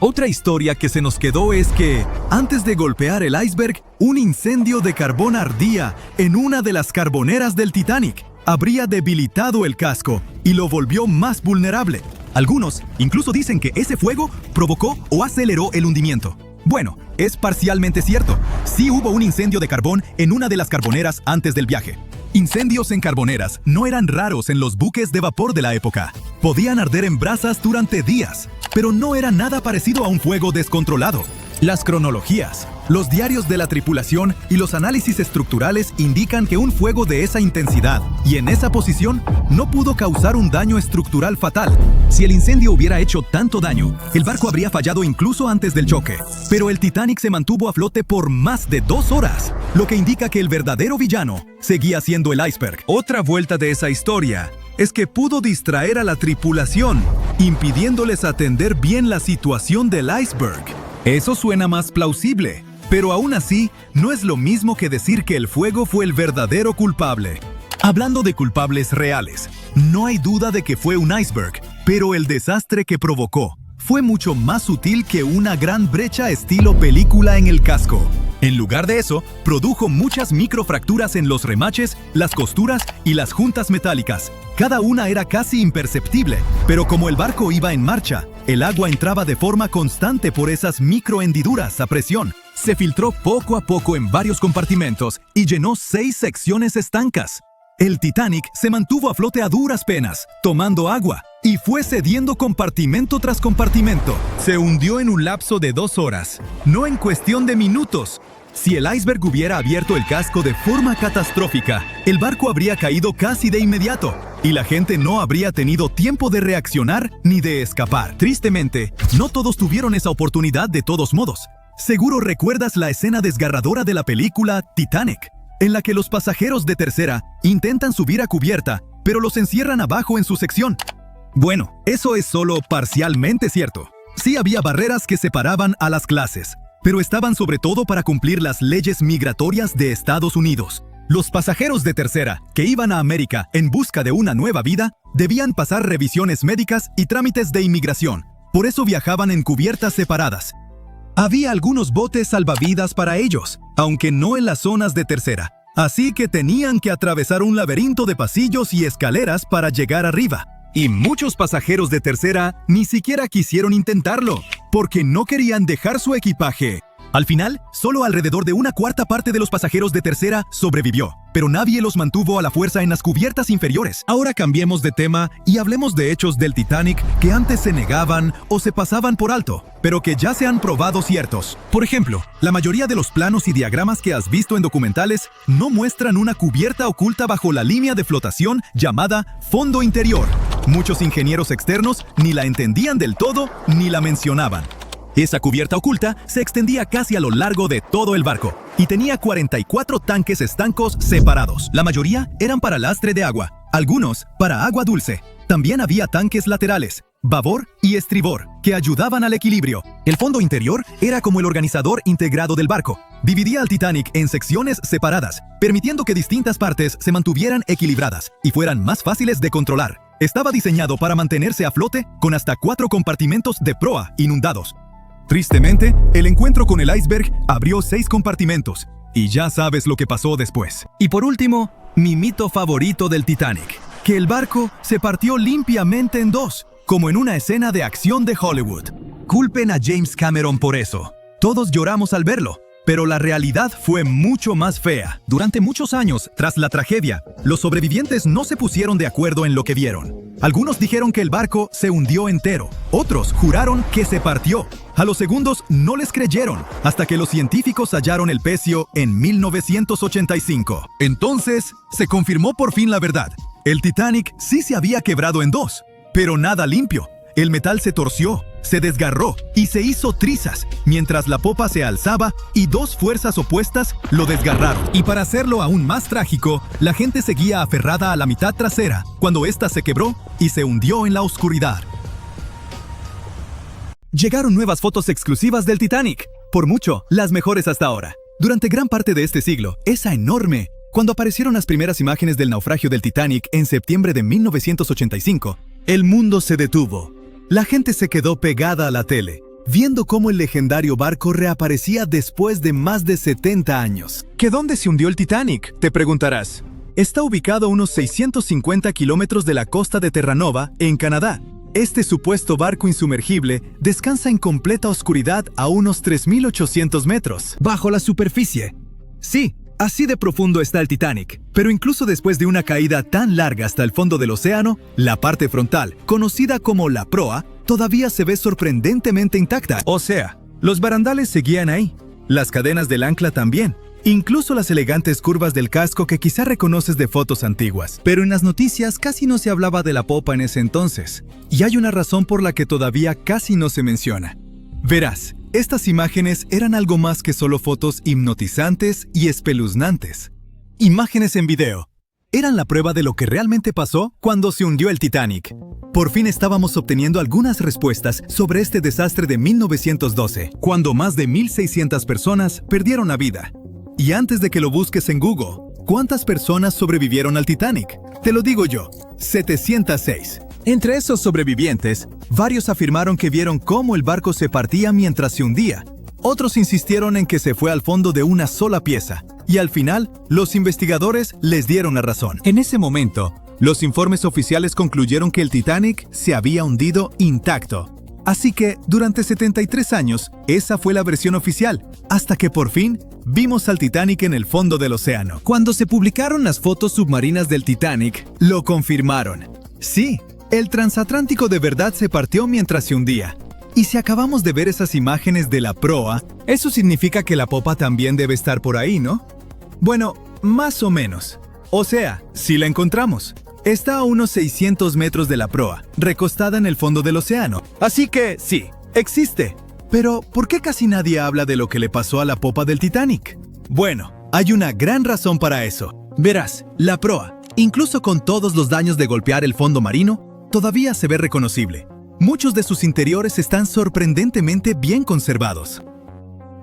Otra historia que se nos quedó es que, antes de golpear el iceberg, un incendio de carbón ardía en una de las carboneras del Titanic. Habría debilitado el casco y lo volvió más vulnerable. Algunos incluso dicen que ese fuego provocó o aceleró el hundimiento. Bueno, es parcialmente cierto. Sí hubo un incendio de carbón en una de las carboneras antes del viaje. Incendios en carboneras no eran raros en los buques de vapor de la época. Podían arder en brasas durante días, pero no era nada parecido a un fuego descontrolado. Las cronologías, los diarios de la tripulación y los análisis estructurales indican que un fuego de esa intensidad y en esa posición no pudo causar un daño estructural fatal. Si el incendio hubiera hecho tanto daño, el barco habría fallado incluso antes del choque. Pero el Titanic se mantuvo a flote por más de 2 horas, lo que indica que el verdadero villano seguía siendo el iceberg. Otra vuelta de esa historia es que pudo distraer a la tripulación, impidiéndoles atender bien la situación del iceberg. Eso suena más plausible, pero aún así no es lo mismo que decir que el fuego fue el verdadero culpable. Hablando de culpables reales, no hay duda de que fue un iceberg, pero el desastre que provocó fue mucho más sutil que una gran brecha estilo película en el casco. En lugar de eso, produjo muchas microfracturas en los remaches, las costuras y las juntas metálicas. Cada una era casi imperceptible, pero como el barco iba en marcha, el agua entraba de forma constante por esas microhendiduras a presión. Se filtró poco a poco en varios compartimentos y llenó 6 secciones estancas. El Titanic se mantuvo a flote a duras penas, tomando agua, y fue cediendo compartimento tras compartimento. Se hundió en un lapso de 2 horas, no en cuestión de minutos. Si el iceberg hubiera abierto el casco de forma catastrófica, el barco habría caído casi de inmediato, y la gente no habría tenido tiempo de reaccionar ni de escapar. Tristemente, no todos tuvieron esa oportunidad de todos modos. Seguro recuerdas la escena desgarradora de la película Titanic, en la que los pasajeros de tercera intentan subir a cubierta, pero los encierran abajo en su sección. Bueno, eso es solo parcialmente cierto. Sí había barreras que separaban a las clases, pero estaban sobre todo para cumplir las leyes migratorias de Estados Unidos. Los pasajeros de tercera, que iban a América en busca de una nueva vida, debían pasar revisiones médicas y trámites de inmigración. Por eso viajaban en cubiertas separadas. Había algunos botes salvavidas para ellos, aunque no en las zonas de tercera. Así que tenían que atravesar un laberinto de pasillos y escaleras para llegar arriba. Y muchos pasajeros de tercera ni siquiera quisieron intentarlo, porque no querían dejar su equipaje. Al final, solo alrededor de 1/4 de los pasajeros de tercera sobrevivió, pero nadie los mantuvo a la fuerza en las cubiertas inferiores. Ahora cambiemos de tema y hablemos de hechos del Titanic que antes se negaban o se pasaban por alto, pero que ya se han probado ciertos. Por ejemplo, la mayoría de los planos y diagramas que has visto en documentales no muestran una cubierta oculta bajo la línea de flotación llamada fondo interior. Muchos ingenieros externos ni la entendían del todo ni la mencionaban. Esa cubierta oculta se extendía casi a lo largo de todo el barco y tenía 44 tanques estancos separados. La mayoría eran para lastre de agua, algunos para agua dulce. También había tanques laterales, babor y estribor, que ayudaban al equilibrio. El fondo interior era como el organizador integrado del barco. Dividía al Titanic en secciones separadas, permitiendo que distintas partes se mantuvieran equilibradas y fueran más fáciles de controlar. Estaba diseñado para mantenerse a flote con hasta 4 compartimentos de proa inundados. Tristemente, el encuentro con el iceberg abrió 6 compartimentos, y ya sabes lo que pasó después. Y por último, mi mito favorito del Titanic, que el barco se partió limpiamente en 2, como en una escena de acción de Hollywood. Culpen a James Cameron por eso. Todos lloramos al verlo, pero la realidad fue mucho más fea. Durante muchos años, tras la tragedia, los sobrevivientes no se pusieron de acuerdo en lo que vieron. Algunos dijeron que el barco se hundió entero, otros juraron que se partió. A los segundos no les creyeron, hasta que los científicos hallaron el pecio en 1985. Entonces, se confirmó por fin la verdad. El Titanic sí se había quebrado en 2, pero nada limpio. El metal se torció, se desgarró y se hizo trizas, mientras la popa se alzaba y 2 fuerzas opuestas lo desgarraron. Y para hacerlo aún más trágico, la gente seguía aferrada a la mitad trasera, cuando ésta se quebró y se hundió en la oscuridad. Llegaron nuevas fotos exclusivas del Titanic, por mucho, las mejores hasta ahora. Durante gran parte de este siglo, esa enorme. Cuando aparecieron las primeras imágenes del naufragio del Titanic en septiembre de 1985, el mundo se detuvo. La gente se quedó pegada a la tele, viendo cómo el legendario barco reaparecía después de más de 70 años. ¿Que dónde se hundió el Titanic?, te preguntarás. Está ubicado a unos 650 kilómetros de la costa de Terranova, en Canadá. Este supuesto barco insumergible descansa en completa oscuridad a unos 3.800 metros, bajo la superficie. Sí, así de profundo está el Titanic. Pero incluso después de una caída tan larga hasta el fondo del océano, la parte frontal, conocida como la proa, todavía se ve sorprendentemente intacta. O sea, los barandales seguían ahí, las cadenas del ancla también, incluso las elegantes curvas del casco que quizá reconoces de fotos antiguas. Pero en las noticias casi no se hablaba de la popa en ese entonces, y hay una razón por la que todavía casi no se menciona. Verás, estas imágenes eran algo más que solo fotos hipnotizantes y espeluznantes. Imágenes en video. Eran la prueba de lo que realmente pasó cuando se hundió el Titanic. Por fin estábamos obteniendo algunas respuestas sobre este desastre de 1912, cuando más de 1.600 personas perdieron la vida. Y antes de que lo busques en Google, ¿cuántas personas sobrevivieron al Titanic? Te lo digo yo, 706. Entre esos sobrevivientes, varios afirmaron que vieron cómo el barco se partía mientras se hundía, Otros insistieron en que se fue al fondo de una sola pieza, y al final, los investigadores les dieron la razón. En ese momento, los informes oficiales concluyeron que el Titanic se había hundido intacto. Así que, durante 73 años, esa fue la versión oficial, hasta que por fin vimos al Titanic en el fondo del océano. Cuando se publicaron las fotos submarinas del Titanic, lo confirmaron. Sí, el transatlántico de verdad se partió mientras se hundía. Y si acabamos de ver esas imágenes de la proa, eso significa que la popa también debe estar por ahí, ¿no? Bueno, más o menos. O sea, si la encontramos. Está a unos 600 metros de la proa, recostada en el fondo del océano. Así que, sí, existe. Pero, ¿por qué casi nadie habla de lo que le pasó a la popa del Titanic? Bueno, hay una gran razón para eso. Verás, la proa, incluso con todos los daños de golpear el fondo marino, todavía se ve reconocible. Muchos de sus interiores están sorprendentemente bien conservados.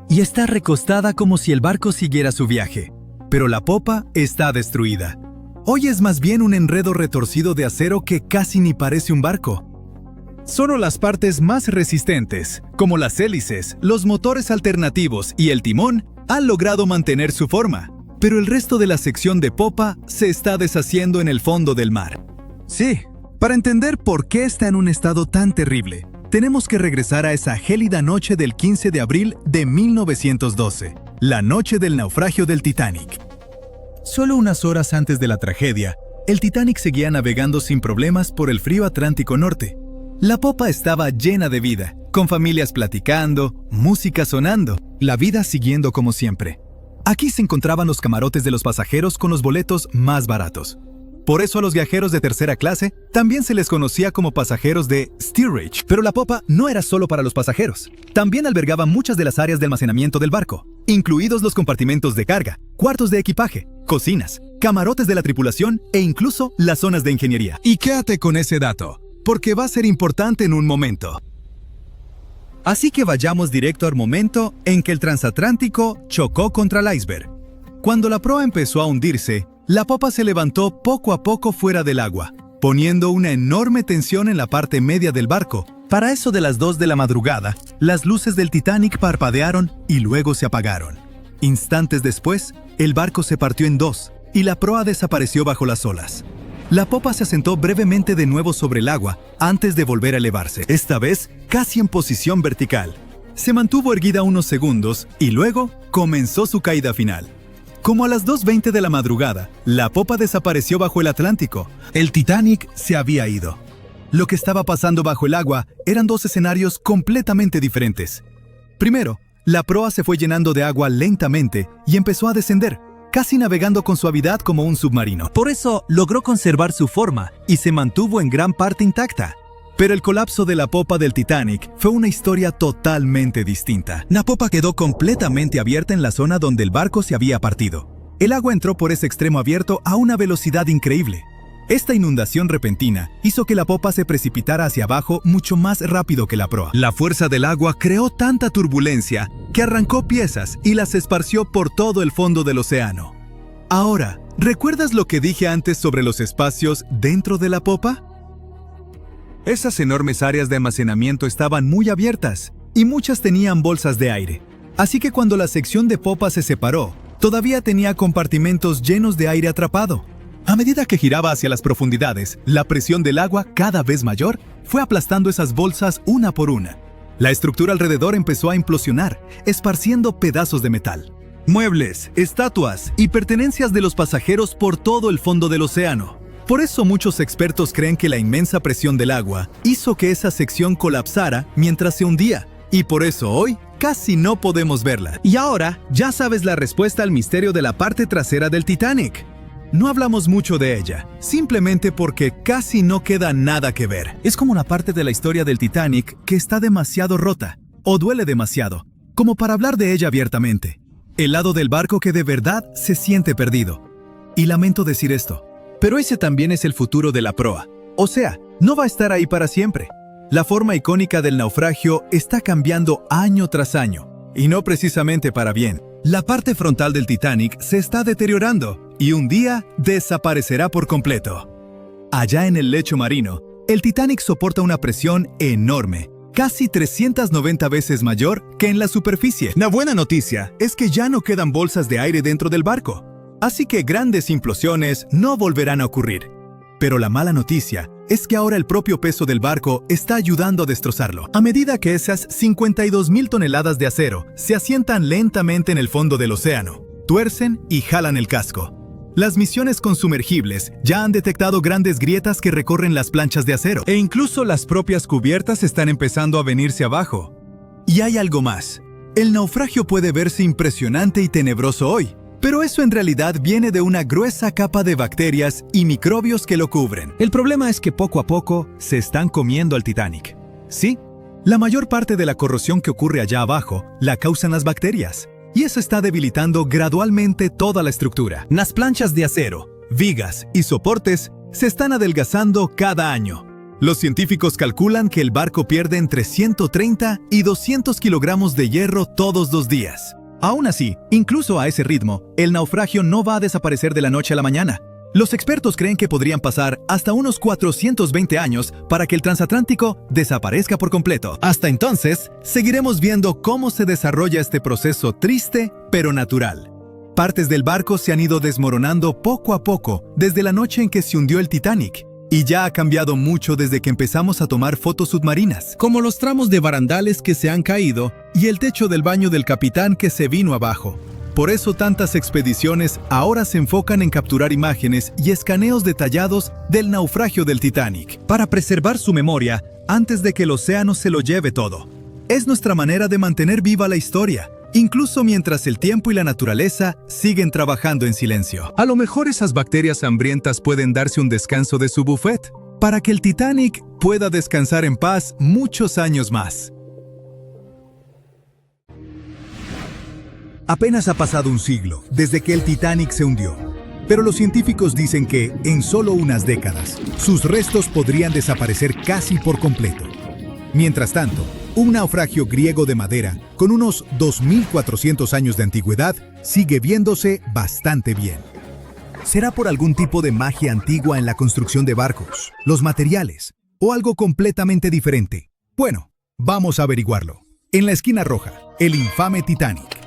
Y está recostada como si el barco siguiera su viaje. Pero la popa está destruida. Hoy es más bien un enredo retorcido de acero que casi ni parece un barco. Solo las partes más resistentes, como las hélices, los motores alternativos y el timón, han logrado mantener su forma. Pero el resto de la sección de popa se está deshaciendo en el fondo del mar. Sí, para entender por qué está en un estado tan terrible, tenemos que regresar a esa gélida noche del 15 de abril de 1912, la noche del naufragio del Titanic. Solo unas horas antes de la tragedia, el Titanic seguía navegando sin problemas por el frío Atlántico Norte. La popa estaba llena de vida, con familias platicando, música sonando, la vida siguiendo como siempre. Aquí se encontraban los camarotes de los pasajeros con los boletos más baratos. Por eso a los viajeros de tercera clase también se les conocía como pasajeros de steerage. Pero la popa no era solo para los pasajeros. También albergaba muchas de las áreas de almacenamiento del barco, incluidos los compartimentos de carga, cuartos de equipaje, cocinas, camarotes de la tripulación e incluso las zonas de ingeniería. Y quédate con ese dato, porque va a ser importante en un momento. Así que vayamos directo al momento en que el transatlántico chocó contra el iceberg. Cuando la proa empezó a hundirse, la popa se levantó poco a poco fuera del agua, poniendo una enorme tensión en la parte media del barco. Para eso de las 2 de la madrugada, las luces del Titanic parpadearon y luego se apagaron. Instantes después, el barco se partió en dos y la proa desapareció bajo las olas. La popa se asentó brevemente de nuevo sobre el agua antes de volver a elevarse, esta vez casi en posición vertical. Se mantuvo erguida unos segundos y luego comenzó su caída final. Como a las 2:20 de la madrugada, la popa desapareció bajo el Atlántico. El Titanic se había ido. Lo que estaba pasando bajo el agua eran dos escenarios completamente diferentes. Primero, la proa se fue llenando de agua lentamente y empezó a descender, casi navegando con suavidad como un submarino. Por eso logró conservar su forma y se mantuvo en gran parte intacta. Pero el colapso de la popa del Titanic fue una historia totalmente distinta. La popa quedó completamente abierta en la zona donde el barco se había partido. El agua entró por ese extremo abierto a una velocidad increíble. Esta inundación repentina hizo que la popa se precipitara hacia abajo mucho más rápido que la proa. La fuerza del agua creó tanta turbulencia que arrancó piezas y las esparció por todo el fondo del océano. Ahora, ¿recuerdas lo que dije antes sobre los espacios dentro de la popa? Esas enormes áreas de almacenamiento estaban muy abiertas y muchas tenían bolsas de aire. Así que cuando la sección de popa se separó, todavía tenía compartimentos llenos de aire atrapado. A medida que giraba hacia las profundidades, la presión del agua, cada vez mayor, fue aplastando esas bolsas una por una. La estructura alrededor empezó a implosionar, esparciendo pedazos de metal. Muebles, estatuas y pertenencias de los pasajeros por todo el fondo del océano. Por eso muchos expertos creen que la inmensa presión del agua hizo que esa sección colapsara mientras se hundía, y por eso hoy casi no podemos verla. Y ahora ya sabes la respuesta al misterio de la parte trasera del Titanic. No hablamos mucho de ella, simplemente porque casi no queda nada que ver. Es como una parte de la historia del Titanic que está demasiado rota, o duele demasiado, como para hablar de ella abiertamente. El lado del barco que de verdad se siente perdido. Y lamento decir esto, pero ese también es el futuro de la proa. O sea, no va a estar ahí para siempre. La forma icónica del naufragio está cambiando año tras año, y no precisamente para bien. La parte frontal del Titanic se está deteriorando, y un día desaparecerá por completo. Allá en el lecho marino, el Titanic soporta una presión enorme, casi 390 veces mayor que en la superficie. La buena noticia es que ya no quedan bolsas de aire dentro del barco, así que grandes implosiones no volverán a ocurrir. Pero la mala noticia es que ahora el propio peso del barco está ayudando a destrozarlo. A medida que esas 52,000 toneladas de acero se asientan lentamente en el fondo del océano, tuercen y jalan el casco. Las misiones con sumergibles ya han detectado grandes grietas que recorren las planchas de acero. E incluso las propias cubiertas están empezando a venirse abajo. Y hay algo más. El naufragio puede verse impresionante y tenebroso hoy, pero eso en realidad viene de una gruesa capa de bacterias y microbios que lo cubren. El problema es que poco a poco se están comiendo al Titanic. Sí, la mayor parte de la corrosión que ocurre allá abajo la causan las bacterias. Y eso está debilitando gradualmente toda la estructura. Las planchas de acero, vigas y soportes se están adelgazando cada año. Los científicos calculan que el barco pierde entre 130 y 200 kilogramos de hierro todos los días. Aún así, incluso a ese ritmo, el naufragio no va a desaparecer de la noche a la mañana. Los expertos creen que podrían pasar hasta unos 420 años para que el transatlántico desaparezca por completo. Hasta entonces, seguiremos viendo cómo se desarrolla este proceso triste pero natural. Partes del barco se han ido desmoronando poco a poco desde la noche en que se hundió el Titanic, y ya ha cambiado mucho desde que empezamos a tomar fotos submarinas, como los tramos de barandales que se han caído y el techo del baño del capitán que se vino abajo. Por eso tantas expediciones ahora se enfocan en capturar imágenes y escaneos detallados del naufragio del Titanic, para preservar su memoria antes de que el océano se lo lleve todo. Es nuestra manera de mantener viva la historia, incluso mientras el tiempo y la naturaleza siguen trabajando en silencio. A lo mejor esas bacterias hambrientas pueden darse un descanso de su buffet, para que el Titanic pueda descansar en paz muchos años más. Apenas ha pasado un siglo desde que el Titanic se hundió, pero los científicos dicen que, en solo unas décadas, sus restos podrían desaparecer casi por completo. Mientras tanto, un naufragio griego de madera, con unos 2.400 años de antigüedad, sigue viéndose bastante bien. ¿Será por algún tipo de magia antigua en la construcción de barcos, los materiales, o algo completamente diferente? Bueno, vamos a averiguarlo. En la esquina roja, el infame Titanic.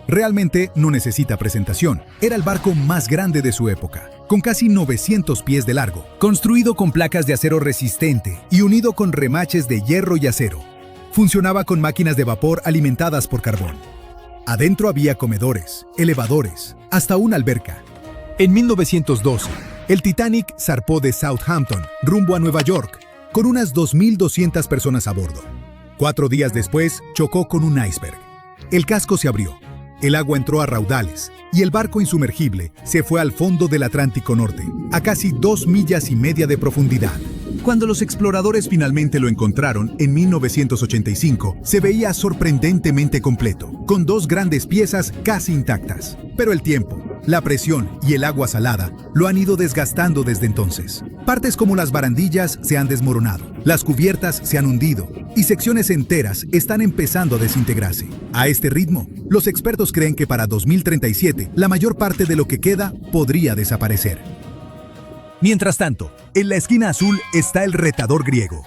Realmente no necesita presentación. Era el barco más grande de su época, con casi 900 pies de largo, construido con placas de acero resistente y unido con remaches de hierro y acero. Funcionaba con máquinas de vapor alimentadas por carbón. Adentro había comedores, elevadores, hasta una alberca. En 1912, el Titanic zarpó de Southampton rumbo a Nueva York, con unas 2.200 personas a bordo. 4 días después, chocó con un iceberg. El casco se abrió, el agua entró a raudales y el barco insumergible se fue al fondo del Atlántico Norte, a casi 2,5 millas de profundidad. Cuando los exploradores finalmente lo encontraron en 1985, se veía sorprendentemente completo, con 2 grandes piezas casi intactas. Pero el tiempo, la presión y el agua salada lo han ido desgastando desde entonces. Partes como las barandillas se han desmoronado, las cubiertas se han hundido y secciones enteras están empezando a desintegrarse. A este ritmo, los expertos creen que para 2037 la mayor parte de lo que queda podría desaparecer. Mientras tanto, en la esquina azul está el retador griego.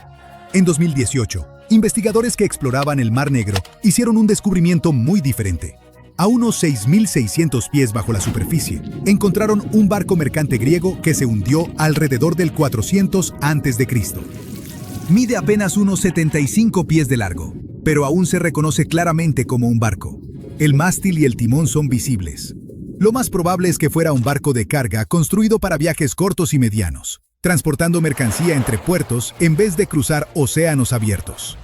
En 2018, investigadores que exploraban el Mar Negro hicieron un descubrimiento muy diferente. A unos 6.600 pies bajo la superficie, encontraron un barco mercante griego que se hundió alrededor del 400 a.C. Mide apenas unos 75 pies de largo, pero aún se reconoce claramente como un barco. El mástil y el timón son visibles. Lo más probable es que fuera un barco de carga construido para viajes cortos y medianos, transportando mercancía entre puertos en vez de cruzar océanos abiertos.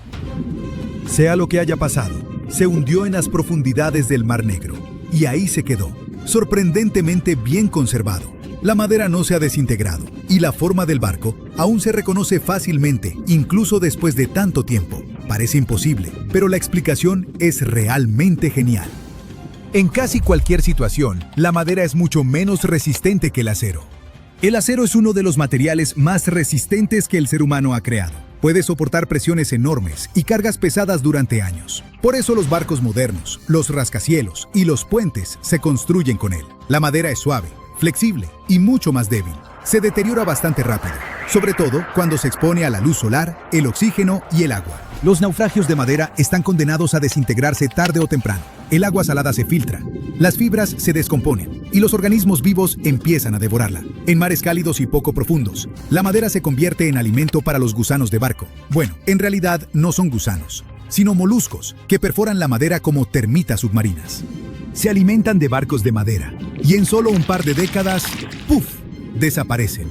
Sea lo que haya pasado, se hundió en las profundidades del Mar Negro, y ahí se quedó, sorprendentemente bien conservado. La madera no se ha desintegrado, y la forma del barco aún se reconoce fácilmente, incluso después de tanto tiempo. Parece imposible, pero la explicación es realmente genial. En casi cualquier situación, la madera es mucho menos resistente que el acero. El acero es uno de los materiales más resistentes que el ser humano ha creado. Puede soportar presiones enormes y cargas pesadas durante años. Por eso los barcos modernos, los rascacielos y los puentes se construyen con él. La madera es suave, flexible y mucho más débil. Se deteriora bastante rápido, sobre todo cuando se expone a la luz solar, el oxígeno y el agua. Los naufragios de madera están condenados a desintegrarse tarde o temprano. El agua salada se filtra, las fibras se descomponen y los organismos vivos empiezan a devorarla. En mares cálidos y poco profundos, la madera se convierte en alimento para los gusanos de barco. Bueno, en realidad no son gusanos, sino moluscos que perforan la madera como termitas submarinas. Se alimentan de barcos de madera y en solo un par de décadas, ¡puf!, desaparecen.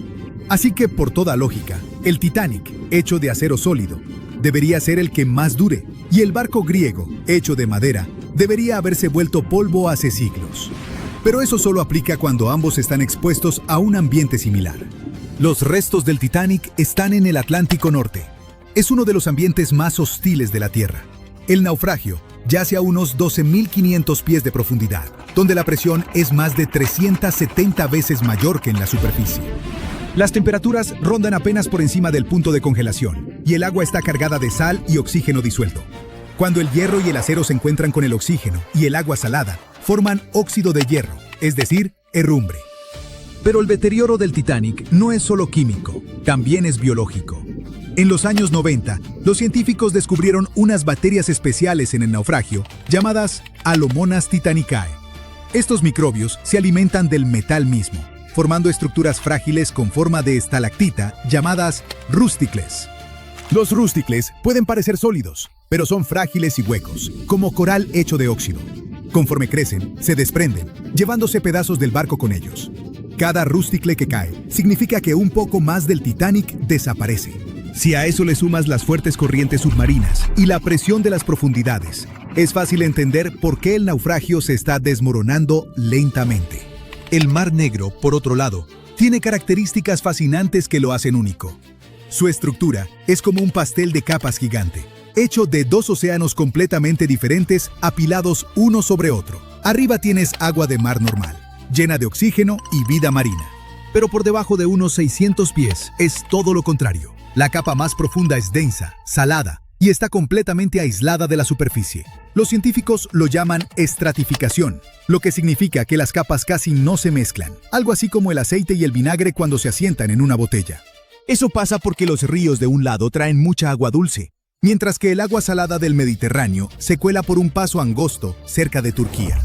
Así que, por toda lógica, el Titanic, hecho de acero sólido, debería ser el que más dure, y el barco griego, hecho de madera, debería haberse vuelto polvo hace siglos. Pero eso solo aplica cuando ambos están expuestos a un ambiente similar. Los restos del Titanic están en el Atlántico Norte. Es uno de los ambientes más hostiles de la Tierra. El naufragio yace a unos 12.500 pies de profundidad, donde la presión es más de 370 veces mayor que en la superficie. Las temperaturas rondan apenas por encima del punto de congelación, y el agua está cargada de sal y oxígeno disuelto. Cuando el hierro y el acero se encuentran con el oxígeno y el agua salada, forman óxido de hierro, es decir, herrumbre. Pero el deterioro del Titanic no es solo químico, también es biológico. En los años 90, los científicos descubrieron unas bacterias especiales en el naufragio llamadas Alomonas titanicae. Estos microbios se alimentan del metal mismo, formando estructuras frágiles con forma de estalactita llamadas rústicles. Los rústicles pueden parecer sólidos, pero son frágiles y huecos, como coral hecho de óxido. Conforme crecen, se desprenden, llevándose pedazos del barco con ellos. Cada rústicle que cae significa que un poco más del Titanic desaparece. Si a eso le sumas las fuertes corrientes submarinas y la presión de las profundidades, es fácil entender por qué el naufragio se está desmoronando lentamente. El Mar Negro, por otro lado, tiene características fascinantes que lo hacen único. Su estructura es como un pastel de capas gigante, hecho de dos océanos completamente diferentes apilados uno sobre otro. Arriba tienes agua de mar normal, llena de oxígeno y vida marina. Pero por debajo de unos 600 pies es todo lo contrario. La capa más profunda es densa, salada, y está completamente aislada de la superficie. Los científicos lo llaman estratificación, lo que significa que las capas casi no se mezclan, algo así como el aceite y el vinagre cuando se asientan en una botella. Eso pasa porque los ríos de un lado traen mucha agua dulce, mientras que el agua salada del Mediterráneo se cuela por un paso angosto cerca de Turquía.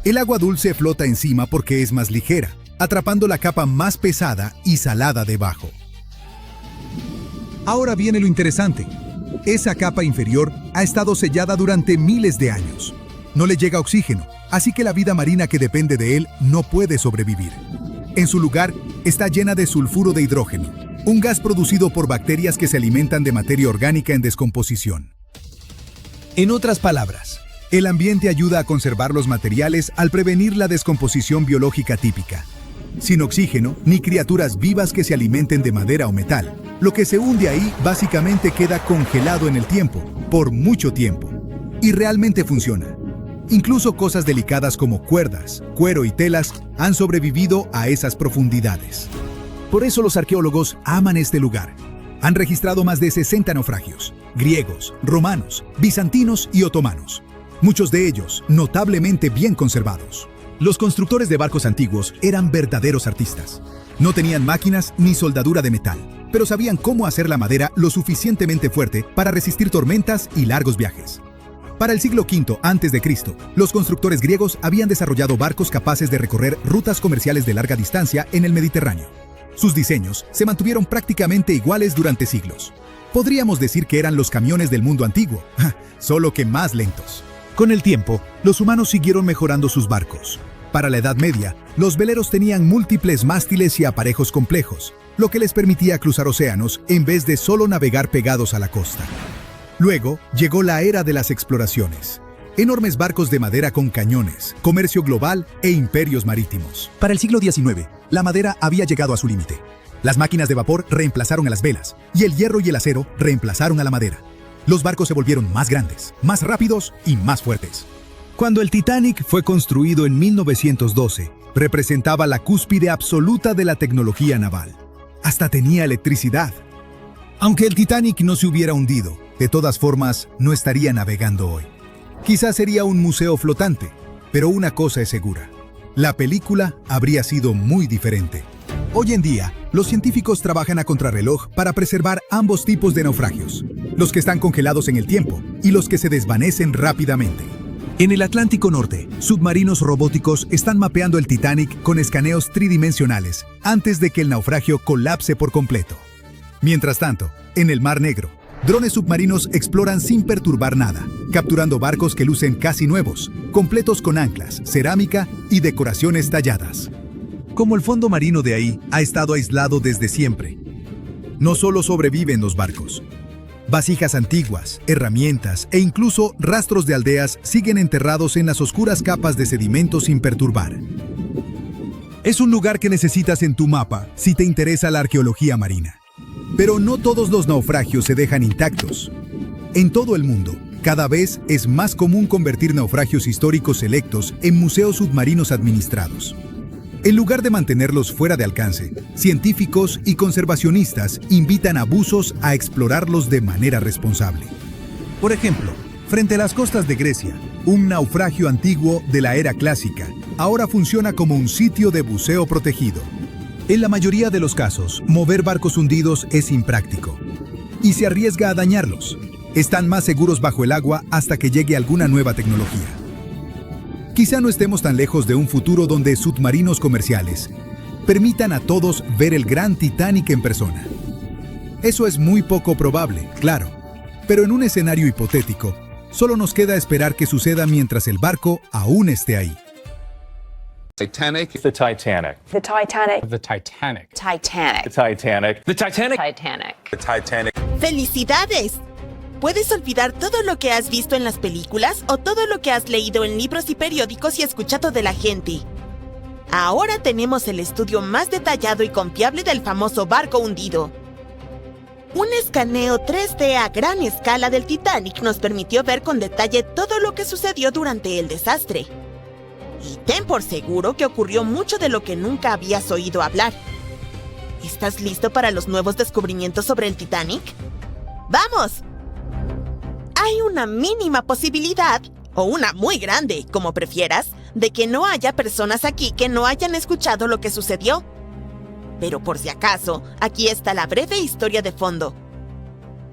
El agua dulce flota encima porque es más ligera, atrapando la capa más pesada y salada debajo. Ahora viene lo interesante. Esa capa inferior ha estado sellada durante miles de años. No le llega oxígeno, así que la vida marina que depende de él no puede sobrevivir. En su lugar, está llena de sulfuro de hidrógeno, un gas producido por bacterias que se alimentan de materia orgánica en descomposición. En otras palabras, el ambiente ayuda a conservar los materiales al prevenir la descomposición biológica típica. Sin oxígeno, ni criaturas vivas que se alimenten de madera o metal. Lo que se hunde ahí básicamente queda congelado en el tiempo, por mucho tiempo. Y realmente funciona. Incluso cosas delicadas como cuerdas, cuero y telas han sobrevivido a esas profundidades. Por eso los arqueólogos aman este lugar. Han registrado más de 60 naufragios, griegos, romanos, bizantinos y otomanos. Muchos de ellos notablemente bien conservados. Los constructores de barcos antiguos eran verdaderos artistas. No tenían máquinas ni soldadura de metal, pero sabían cómo hacer la madera lo suficientemente fuerte para resistir tormentas y largos viajes. Para el siglo V a.C., los constructores griegos habían desarrollado barcos capaces de recorrer rutas comerciales de larga distancia en el Mediterráneo. Sus diseños se mantuvieron prácticamente iguales durante siglos. Podríamos decir que eran los camiones del mundo antiguo, solo que más lentos. Con el tiempo, los humanos siguieron mejorando sus barcos. Para la Edad Media, los veleros tenían múltiples mástiles y aparejos complejos, lo que les permitía cruzar océanos en vez de solo navegar pegados a la costa. Luego, llegó la era de las exploraciones. Enormes barcos de madera con cañones, comercio global e imperios marítimos. Para el siglo XIX, la madera había llegado a su límite. Las máquinas de vapor reemplazaron a las velas, y el hierro y el acero reemplazaron a la madera. Los barcos se volvieron más grandes, más rápidos y más fuertes. Cuando el Titanic fue construido en 1912, representaba la cúspide absoluta de la tecnología naval. Hasta tenía electricidad. Aunque el Titanic no se hubiera hundido, de todas formas, no estaría navegando hoy. Quizás sería un museo flotante, pero una cosa es segura. La película habría sido muy diferente. Hoy en día, los científicos trabajan a contrarreloj para preservar ambos tipos de naufragios. los que están congelados en el tiempo y los que se desvanecen rápidamente. En el Atlántico Norte, submarinos robóticos están mapeando el Titanic con escaneos tridimensionales antes de que el naufragio colapse por completo. Mientras tanto, en el Mar Negro, drones submarinos exploran sin perturbar nada, capturando barcos que lucen casi nuevos, completos con anclas, cerámica y decoraciones talladas. Como el fondo marino de ahí ha estado aislado desde siempre, no solo sobreviven los barcos. Vasijas antiguas, herramientas e incluso rastros de aldeas siguen enterrados en las oscuras capas de sedimento sin perturbar. Es un lugar que necesitas en tu mapa si te interesa la arqueología marina. Pero no todos los naufragios se dejan intactos. En todo el mundo, cada vez es más común convertir naufragios históricos selectos en museos submarinos administrados. En lugar de mantenerlos fuera de alcance, científicos y conservacionistas invitan a buzos a explorarlos de manera responsable. Por ejemplo, frente a las costas de Grecia, un naufragio antiguo de la era clásica ahora funciona como un sitio de buceo protegido. En la mayoría de los casos, mover barcos hundidos es impráctico y se arriesga a dañarlos. Están más seguros bajo el agua hasta que llegue alguna nueva tecnología. Quizá no estemos tan lejos de un futuro donde submarinos comerciales permitan a todos ver el gran Titanic en persona. Eso es muy poco probable, claro, pero en un escenario hipotético, solo nos queda esperar que suceda mientras el barco aún esté ahí. Titanic. The Titanic. The Titanic. The Titanic. Titanic. The Titanic. The Titanic. Titanic. The Titanic. ¡Felicidades! Puedes olvidar todo lo que has visto en las películas o todo lo que has leído en libros y periódicos y escuchado de la gente. Ahora tenemos el estudio más detallado y confiable del famoso barco hundido. Un escaneo 3D a gran escala del Titanic nos permitió ver con detalle todo lo que sucedió durante el desastre. Y ten por seguro que ocurrió mucho de lo que nunca habías oído hablar. ¿Estás listo para los nuevos descubrimientos sobre el Titanic? ¡Vamos! Hay una mínima posibilidad, o una muy grande, como prefieras, de que no haya personas aquí que no hayan escuchado lo que sucedió. Pero por si acaso, aquí está la breve historia de fondo.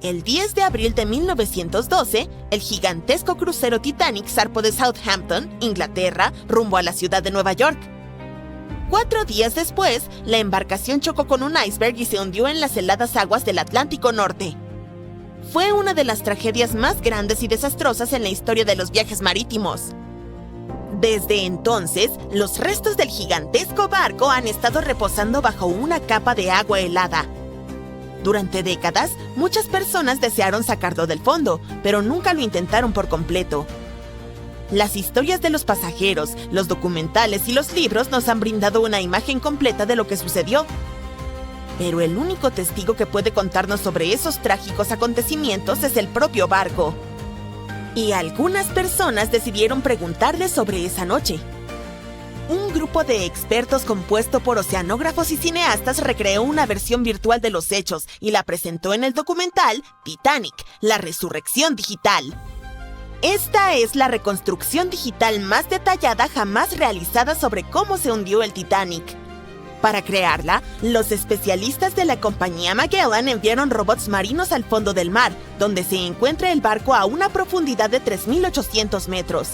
El 10 de abril de 1912, el gigantesco crucero Titanic zarpó de Southampton, Inglaterra, rumbo a la ciudad de Nueva York. 4 días después, la embarcación chocó con un iceberg y se hundió en las heladas aguas del Atlántico Norte. Fue una de las tragedias más grandes y desastrosas en la historia de los viajes marítimos. Desde entonces, los restos del gigantesco barco han estado reposando bajo una capa de agua helada. Durante décadas, muchas personas desearon sacarlo del fondo, pero nunca lo intentaron por completo. Las historias de los pasajeros, los documentales y los libros nos han brindado una imagen completa de lo que sucedió. Pero el único testigo que puede contarnos sobre esos trágicos acontecimientos es el propio barco. Y algunas personas decidieron preguntarle sobre esa noche. Un grupo de expertos compuesto por oceanógrafos y cineastas recreó una versión virtual de los hechos y la presentó en el documental Titanic, la resurrección digital. Esta es la reconstrucción digital más detallada jamás realizada sobre cómo se hundió el Titanic. Para crearla, los especialistas de la compañía Magellan enviaron robots marinos al fondo del mar, donde se encuentra el barco a una profundidad de 3.800 metros.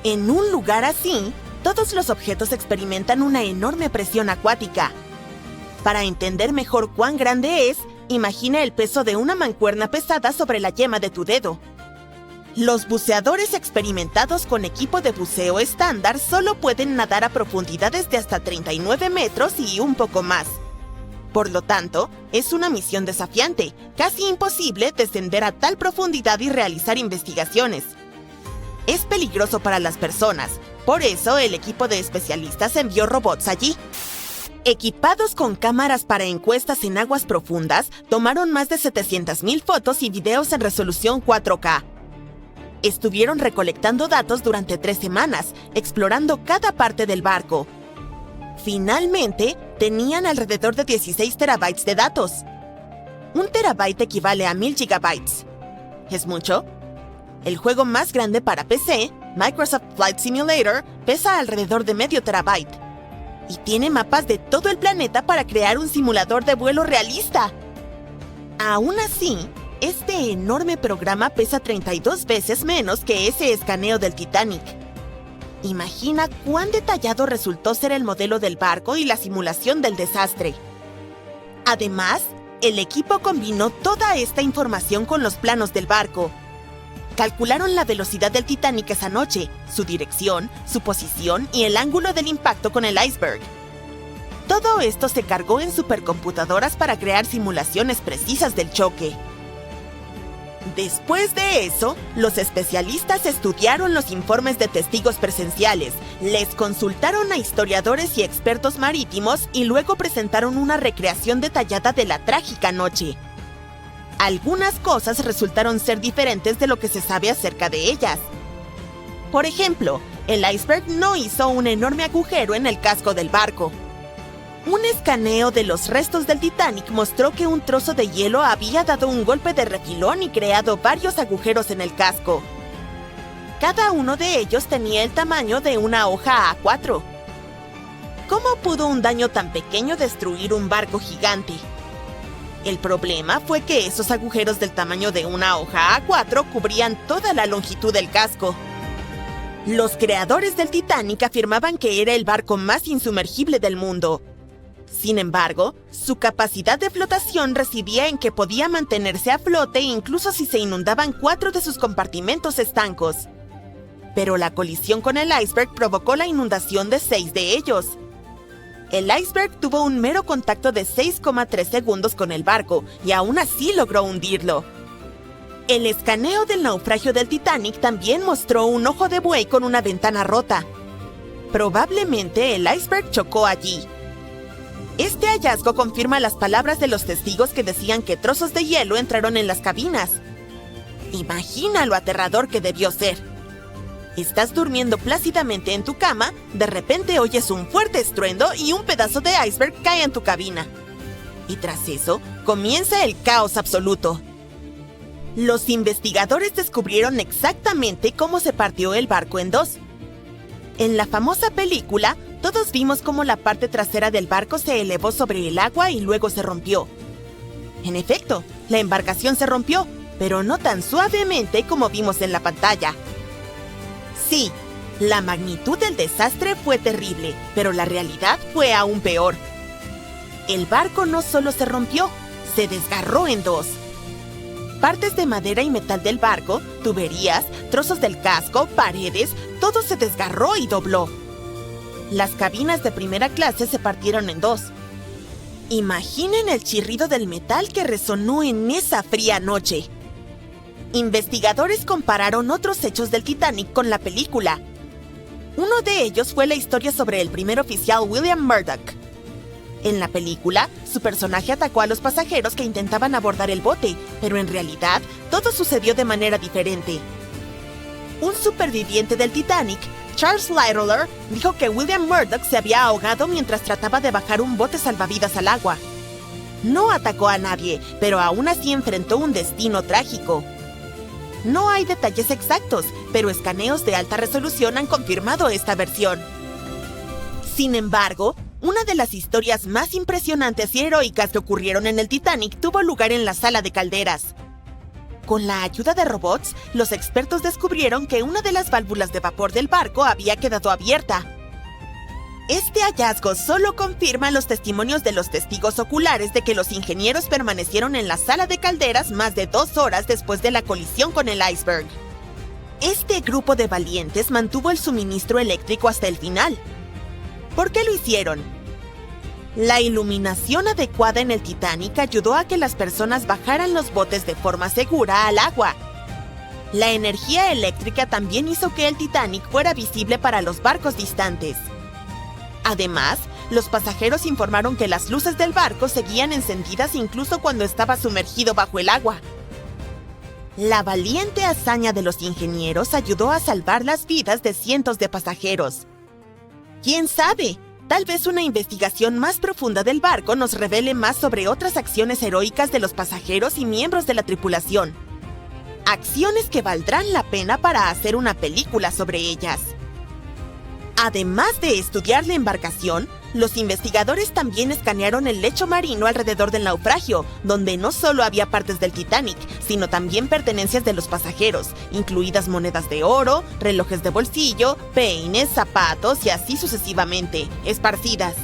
En un lugar así, todos los objetos experimentan una enorme presión acuática. Para entender mejor cuán grande es, imagina el peso de una mancuerna pesada sobre la yema de tu dedo. Los buceadores experimentados con equipo de buceo estándar solo pueden nadar a profundidades de hasta 39 metros y un poco más. Por lo tanto, es una misión desafiante, casi imposible descender a tal profundidad y realizar investigaciones. Es peligroso para las personas, por eso el equipo de especialistas envió robots allí. Equipados con cámaras para encuestas en aguas profundas, tomaron más de 700,000 fotos y videos en resolución 4K. Estuvieron recolectando datos durante 3 semanas, explorando cada parte del barco. Finalmente, tenían alrededor de 16 terabytes de datos. 1 terabyte equivale a 1000 gigabytes. ¿Es mucho? El juego más grande para PC, Microsoft Flight Simulator, pesa alrededor de medio terabyte. Y tiene mapas de todo el planeta para crear un simulador de vuelo realista. Aún así, Este enorme programa pesa 32 veces menos que ese escaneo del Titanic. Imagina cuán detallado resultó ser el modelo del barco y la simulación del desastre. Además, el equipo combinó toda esta información con los planos del barco. Calcularon la velocidad del Titanic esa noche, su dirección, su posición y el ángulo del impacto con el iceberg. Todo esto se cargó en supercomputadoras para crear simulaciones precisas del choque. Después de eso, los especialistas estudiaron los informes de testigos presenciales, les consultaron a historiadores y expertos marítimos y luego presentaron una recreación detallada de la trágica noche. Algunas cosas resultaron ser diferentes de lo que se sabe acerca de ellas. Por ejemplo, el iceberg no hizo un enorme agujero en el casco del barco. Un escaneo de los restos del Titanic mostró que un trozo de hielo había dado un golpe de refilón y creado varios agujeros en el casco. Cada uno de ellos tenía el tamaño de una hoja A4. ¿Cómo pudo un daño tan pequeño destruir un barco gigante? El problema fue que esos agujeros del tamaño de una hoja A4 cubrían toda la longitud del casco. Los creadores del Titanic afirmaban que era el barco más insumergible del mundo. Sin embargo, su capacidad de flotación residía en que podía mantenerse a flote incluso si se inundaban 4 de sus compartimentos estancos. Pero la colisión con el iceberg provocó la inundación de 6 de ellos. El iceberg tuvo un mero contacto de 6,3 segundos con el barco y aún así logró hundirlo. El escaneo del naufragio del Titanic también mostró un ojo de buey con una ventana rota. Probablemente el iceberg chocó allí. Este hallazgo confirma las palabras de los testigos que decían que trozos de hielo entraron en las cabinas. Imagina lo aterrador que debió ser. Estás durmiendo plácidamente en tu cama, de repente oyes un fuerte estruendo y un pedazo de iceberg cae en tu cabina. Y tras eso, comienza el caos absoluto. Los investigadores descubrieron exactamente cómo se partió el barco en dos. En la famosa película, todos vimos cómo la parte trasera del barco se elevó sobre el agua y luego se rompió. En efecto, la embarcación se rompió, pero no tan suavemente como vimos en la pantalla. Sí, la magnitud del desastre fue terrible, pero la realidad fue aún peor. El barco no solo se rompió, se desgarró en dos. Partes de madera y metal del barco, tuberías, trozos del casco, paredes, todo se desgarró y dobló. Las cabinas de primera clase se partieron en dos. Imaginen el chirrido del metal que resonó en esa fría noche. Investigadores compararon otros hechos del Titanic con la película. Uno de ellos fue la historia sobre el primer oficial William Murdoch. En la película, su personaje atacó a los pasajeros que intentaban abordar el bote, pero en realidad, todo sucedió de manera diferente. Un superviviente del Titanic, Charles Littler, dijo que William Murdoch se había ahogado mientras trataba de bajar un bote salvavidas al agua. No atacó a nadie, pero aún así enfrentó un destino trágico. No hay detalles exactos, pero escaneos de alta resolución han confirmado esta versión. Sin embargo, una de las historias más impresionantes y heroicas que ocurrieron en el Titanic tuvo lugar en la sala de calderas. Con la ayuda de robots, los expertos descubrieron que una de las válvulas de vapor del barco había quedado abierta. Este hallazgo solo confirma los testimonios de los testigos oculares de que los ingenieros permanecieron en la sala de calderas más de 2 horas después de la colisión con el iceberg. Este grupo de valientes mantuvo el suministro eléctrico hasta el final. ¿Por qué lo hicieron? La iluminación adecuada en el Titanic ayudó a que las personas bajaran los botes de forma segura al agua. La energía eléctrica también hizo que el Titanic fuera visible para los barcos distantes. Además, los pasajeros informaron que las luces del barco seguían encendidas incluso cuando estaba sumergido bajo el agua. La valiente hazaña de los ingenieros ayudó a salvar las vidas de cientos de pasajeros. ¿Quién sabe? Tal vez una investigación más profunda del barco nos revele más sobre otras acciones heroicas de los pasajeros y miembros de la tripulación. Acciones que valdrán la pena para hacer una película sobre ellas. Además de estudiar la embarcación, Los investigadores también escanearon el lecho marino alrededor del naufragio, donde no solo había partes del Titanic, sino también pertenencias de los pasajeros, incluidas monedas de oro, relojes de bolsillo, peines, zapatos y así sucesivamente, esparcidas.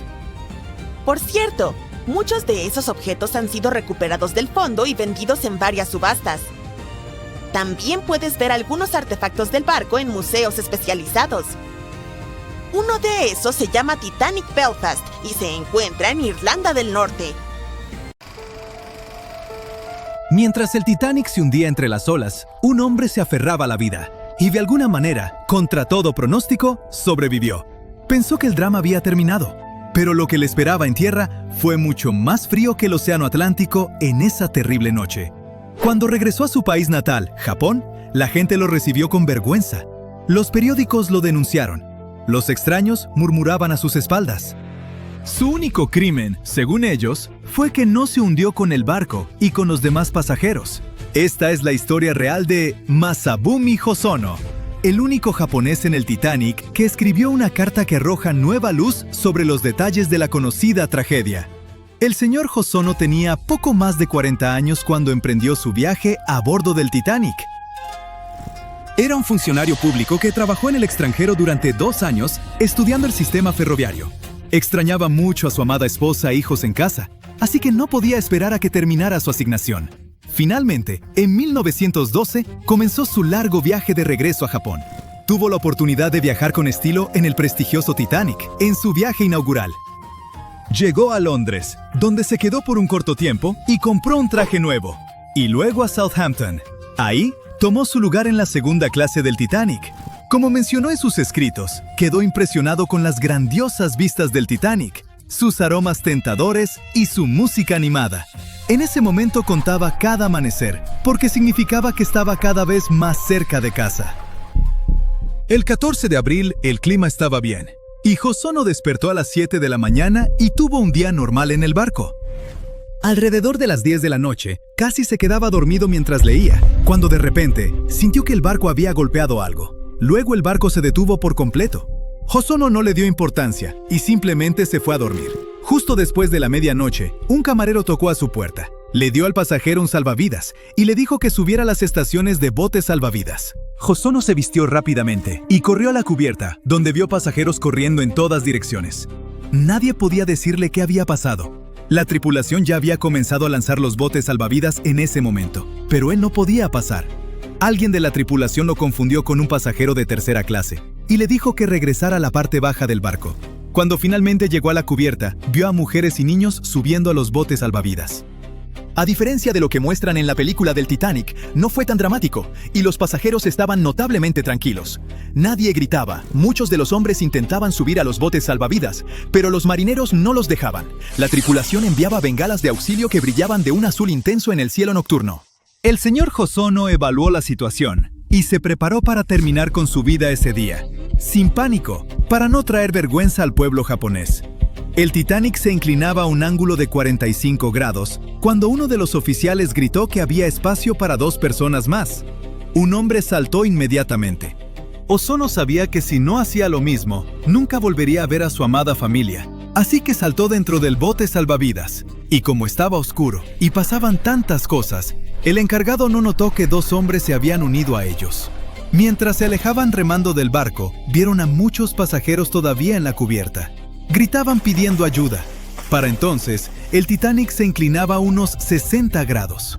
Por cierto, muchos de esos objetos han sido recuperados del fondo y vendidos en varias subastas. También puedes ver algunos artefactos del barco en museos especializados. Uno de esos se llama Titanic Belfast y se encuentra en Irlanda del Norte. Mientras el Titanic se hundía entre las olas, un hombre se aferraba a la vida y de alguna manera, contra todo pronóstico, sobrevivió. Pensó que el drama había terminado, pero lo que le esperaba en tierra fue mucho más frío que el océano Atlántico en esa terrible noche. Cuando regresó a su país natal, Japón, la gente lo recibió con vergüenza. Los periódicos lo denunciaron. Los extraños murmuraban a sus espaldas. Su único crimen, según ellos, fue que no se hundió con el barco y con los demás pasajeros. Esta es la historia real de Masabumi Hosono, el único japonés en el Titanic que escribió una carta que arroja nueva luz sobre los detalles de la conocida tragedia. El señor Hosono tenía poco más de 40 años cuando emprendió su viaje a bordo del Titanic. Era un funcionario público que trabajó en el extranjero durante 2 años estudiando el sistema ferroviario. Extrañaba mucho a su amada esposa e hijos en casa, así que no podía esperar a que terminara su asignación. Finalmente, en 1912, comenzó su largo viaje de regreso a Japón. Tuvo la oportunidad de viajar con estilo en el prestigioso Titanic, en su viaje inaugural. Llegó a Londres, donde se quedó por un corto tiempo y compró un traje nuevo. Y luego a Southampton. Ahí, tomó su lugar en la segunda clase del Titanic. Como mencionó en sus escritos, quedó impresionado con las grandiosas vistas del Titanic, sus aromas tentadores y su música animada. En ese momento contaba cada amanecer, porque significaba que estaba cada vez más cerca de casa. El 14 de abril, el clima estaba bien, y Hosono despertó a las 7 de la mañana y tuvo un día normal en el barco. Alrededor de las 10 de la noche, casi se quedaba dormido mientras leía, cuando de repente sintió que el barco había golpeado algo. Luego el barco se detuvo por completo. Hosono no le dio importancia y simplemente se fue a dormir. Justo después de la medianoche, un camarero tocó a su puerta. Le dio al pasajero un salvavidas y le dijo que subiera a las estaciones de botes salvavidas. Hosono se vistió rápidamente y corrió a la cubierta, donde vio pasajeros corriendo en todas direcciones. Nadie podía decirle qué había pasado. La tripulación ya había comenzado a lanzar los botes salvavidas en ese momento, pero él no podía pasar. Alguien de la tripulación lo confundió con un pasajero de tercera clase y le dijo que regresara a la parte baja del barco. Cuando finalmente llegó a la cubierta, vio a mujeres y niños subiendo a los botes salvavidas. A diferencia de lo que muestran en la película del Titanic, no fue tan dramático y los pasajeros estaban notablemente tranquilos. Nadie gritaba, muchos de los hombres intentaban subir a los botes salvavidas, pero los marineros no los dejaban. La tripulación enviaba bengalas de auxilio que brillaban de un azul intenso en el cielo nocturno. El señor Hosono evaluó la situación y se preparó para terminar con su vida ese día, sin pánico, para no traer vergüenza al pueblo japonés. El Titanic se inclinaba a un ángulo de 45 grados cuando uno de los oficiales gritó que había espacio para 2 personas más. Un hombre saltó inmediatamente. Hosono sabía que si no hacía lo mismo, nunca volvería a ver a su amada familia. Así que saltó dentro del bote salvavidas. Y como estaba oscuro y pasaban tantas cosas, el encargado no notó que 2 hombres se habían unido a ellos. Mientras se alejaban remando del barco, vieron a muchos pasajeros todavía en la cubierta. Gritaban pidiendo ayuda. Para entonces, el Titanic se inclinaba a unos 60 grados.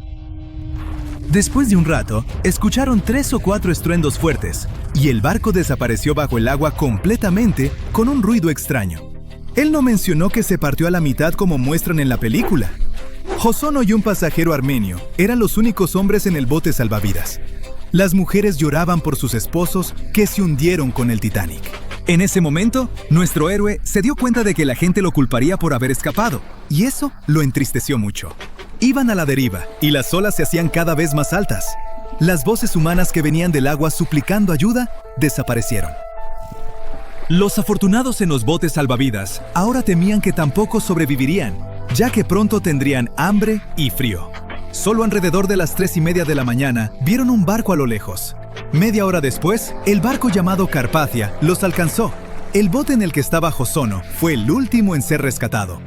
Después de un rato, escucharon 3 o 4 estruendos fuertes, y el barco desapareció bajo el agua completamente con un ruido extraño. Él no mencionó que se partió a la mitad como muestran en la película. Hosono y un pasajero armenio eran los únicos hombres en el bote salvavidas. Las mujeres lloraban por sus esposos que se hundieron con el Titanic. En ese momento, nuestro héroe se dio cuenta de que la gente lo culparía por haber escapado, y eso lo entristeció mucho. Iban a la deriva, y las olas se hacían cada vez más altas. Las voces humanas que venían del agua suplicando ayuda desaparecieron. Los afortunados en los botes salvavidas ahora temían que tampoco sobrevivirían, ya que pronto tendrían hambre y frío. Solo alrededor de las 3:30 de la mañana vieron un barco a lo lejos. Media hora después, el barco llamado Carpathia los alcanzó. El bote en el que estaba Hosono fue el último en ser rescatado.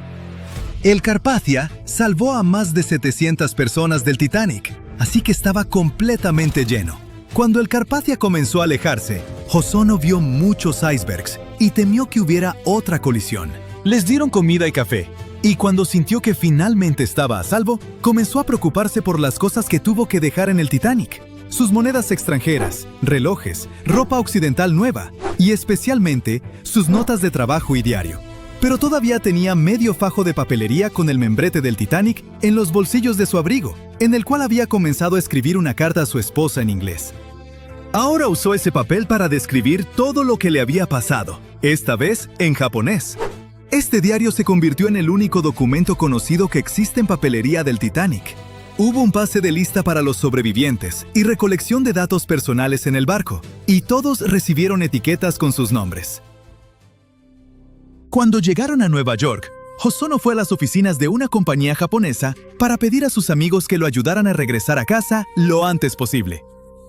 El Carpathia salvó a más de 700 personas del Titanic, así que estaba completamente lleno. Cuando el Carpathia comenzó a alejarse, Hosono vio muchos icebergs y temió que hubiera otra colisión. Les dieron comida y café, y cuando sintió que finalmente estaba a salvo, comenzó a preocuparse por las cosas que tuvo que dejar en el Titanic. Sus monedas extranjeras, relojes, ropa occidental nueva y especialmente sus notas de trabajo y diario. Pero todavía tenía medio fajo de papelería con el membrete del Titanic en los bolsillos de su abrigo, en el cual había comenzado a escribir una carta a su esposa en inglés. Ahora usó ese papel para describir todo lo que le había pasado, esta vez en japonés. Este diario se convirtió en el único documento conocido que existe en papelería del Titanic. Hubo un pase de lista para los sobrevivientes y recolección de datos personales en el barco, y todos recibieron etiquetas con sus nombres. Cuando llegaron a Nueva York, Hosono fue a las oficinas de una compañía japonesa para pedir a sus amigos que lo ayudaran a regresar a casa lo antes posible.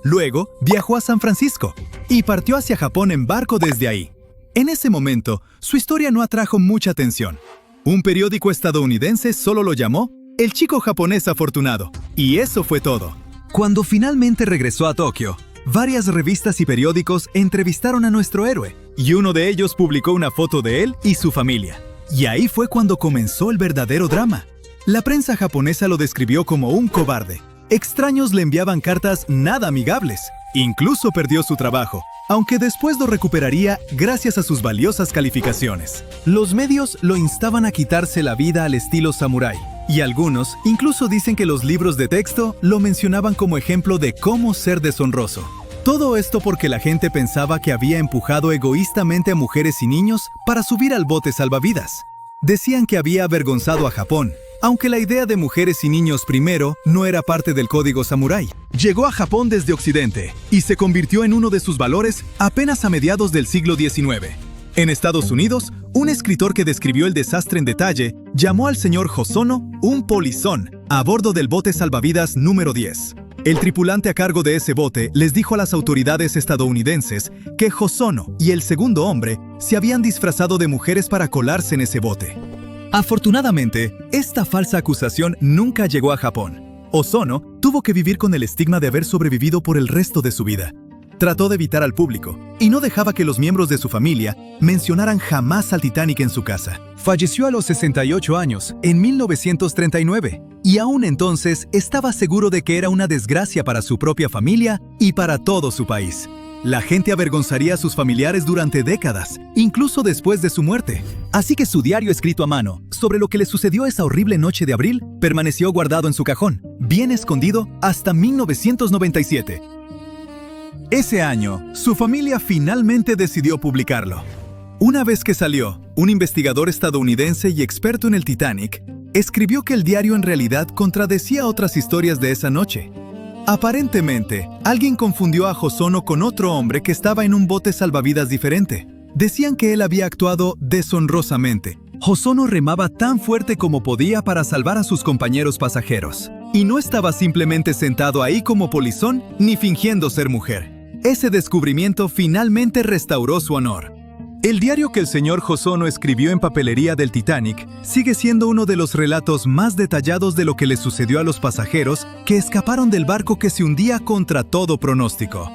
Luego, viajó a San Francisco y partió hacia Japón en barco desde ahí. En ese momento, su historia no atrajo mucha atención. Un periódico estadounidense solo lo llamó "el chico japonés afortunado", y eso fue todo. Cuando finalmente regresó a Tokio, varias revistas y periódicos entrevistaron a nuestro héroe, y uno de ellos publicó una foto de él y su familia. Y ahí fue cuando comenzó el verdadero drama. La prensa japonesa lo describió como un cobarde. Extraños le enviaban cartas nada amigables. Incluso perdió su trabajo, aunque después lo recuperaría gracias a sus valiosas calificaciones. Los medios lo instaban a quitarse la vida al estilo samurái, y algunos incluso dicen que los libros de texto lo mencionaban como ejemplo de cómo ser deshonroso. Todo esto porque la gente pensaba que había empujado egoístamente a mujeres y niños para subir al bote salvavidas. Decían que había avergonzado a Japón, aunque la idea de mujeres y niños primero no era parte del código samurái. Llegó a Japón desde Occidente y se convirtió en uno de sus valores apenas a mediados del siglo XIX. En Estados Unidos, un escritor que describió el desastre en detalle llamó al señor Hosono un polizón a bordo del bote salvavidas número 10. El tripulante a cargo de ese bote les dijo a las autoridades estadounidenses que Hosono y el segundo hombre se habían disfrazado de mujeres para colarse en ese bote. Afortunadamente, esta falsa acusación nunca llegó a Japón. Hosono tuvo que vivir con el estigma de haber sobrevivido por el resto de su vida. Trató de evitar al público y no dejaba que los miembros de su familia mencionaran jamás al Titanic en su casa. Falleció a los 68 años, en 1939, y aún entonces estaba seguro de que era una desgracia para su propia familia y para todo su país. La gente avergonzaría a sus familiares durante décadas, incluso después de su muerte. Así que su diario escrito a mano sobre lo que le sucedió esa horrible noche de abril permaneció guardado en su cajón, bien escondido hasta 1997. Ese año, su familia finalmente decidió publicarlo. Una vez que salió, un investigador estadounidense y experto en el Titanic escribió que el diario en realidad contradecía otras historias de esa noche. Aparentemente, alguien confundió a Hosono con otro hombre que estaba en un bote salvavidas diferente. Decían que él había actuado deshonrosamente. Hosono remaba tan fuerte como podía para salvar a sus compañeros pasajeros. Y no estaba simplemente sentado ahí como polizón ni fingiendo ser mujer. Ese descubrimiento finalmente restauró su honor. El diario que el señor Hosono escribió en papelería del Titanic sigue siendo uno de los relatos más detallados de lo que le sucedió a los pasajeros que escaparon del barco que se hundía contra todo pronóstico.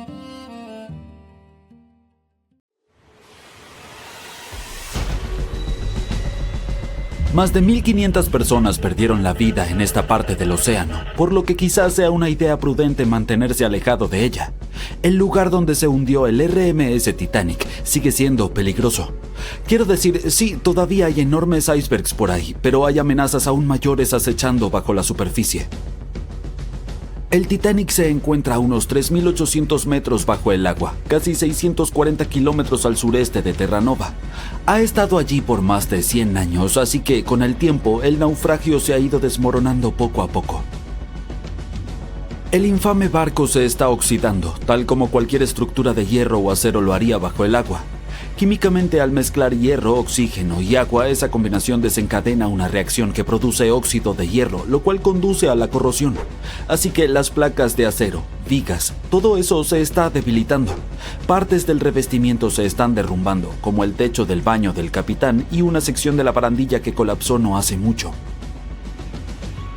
Más de 1.500 personas perdieron la vida en esta parte del océano, por lo que quizás sea una idea prudente mantenerse alejado de ella. El lugar donde se hundió el RMS Titanic sigue siendo peligroso. Quiero decir, sí, todavía hay enormes icebergs por ahí, pero hay amenazas aún mayores acechando bajo la superficie. El Titanic se encuentra a unos 3.800 metros bajo el agua, casi 640 kilómetros al sureste de Terranova. Ha estado allí por más de 100 años, así que con el tiempo el naufragio se ha ido desmoronando poco a poco. El infame barco se está oxidando, tal como cualquier estructura de hierro o acero lo haría bajo el agua. Químicamente, al mezclar hierro, oxígeno y agua, esa combinación desencadena una reacción que produce óxido de hierro, lo cual conduce a la corrosión. Así que las placas de acero, vigas, todo eso se está debilitando. Partes del revestimiento se están derrumbando, como el techo del baño del capitán y una sección de la barandilla que colapsó no hace mucho.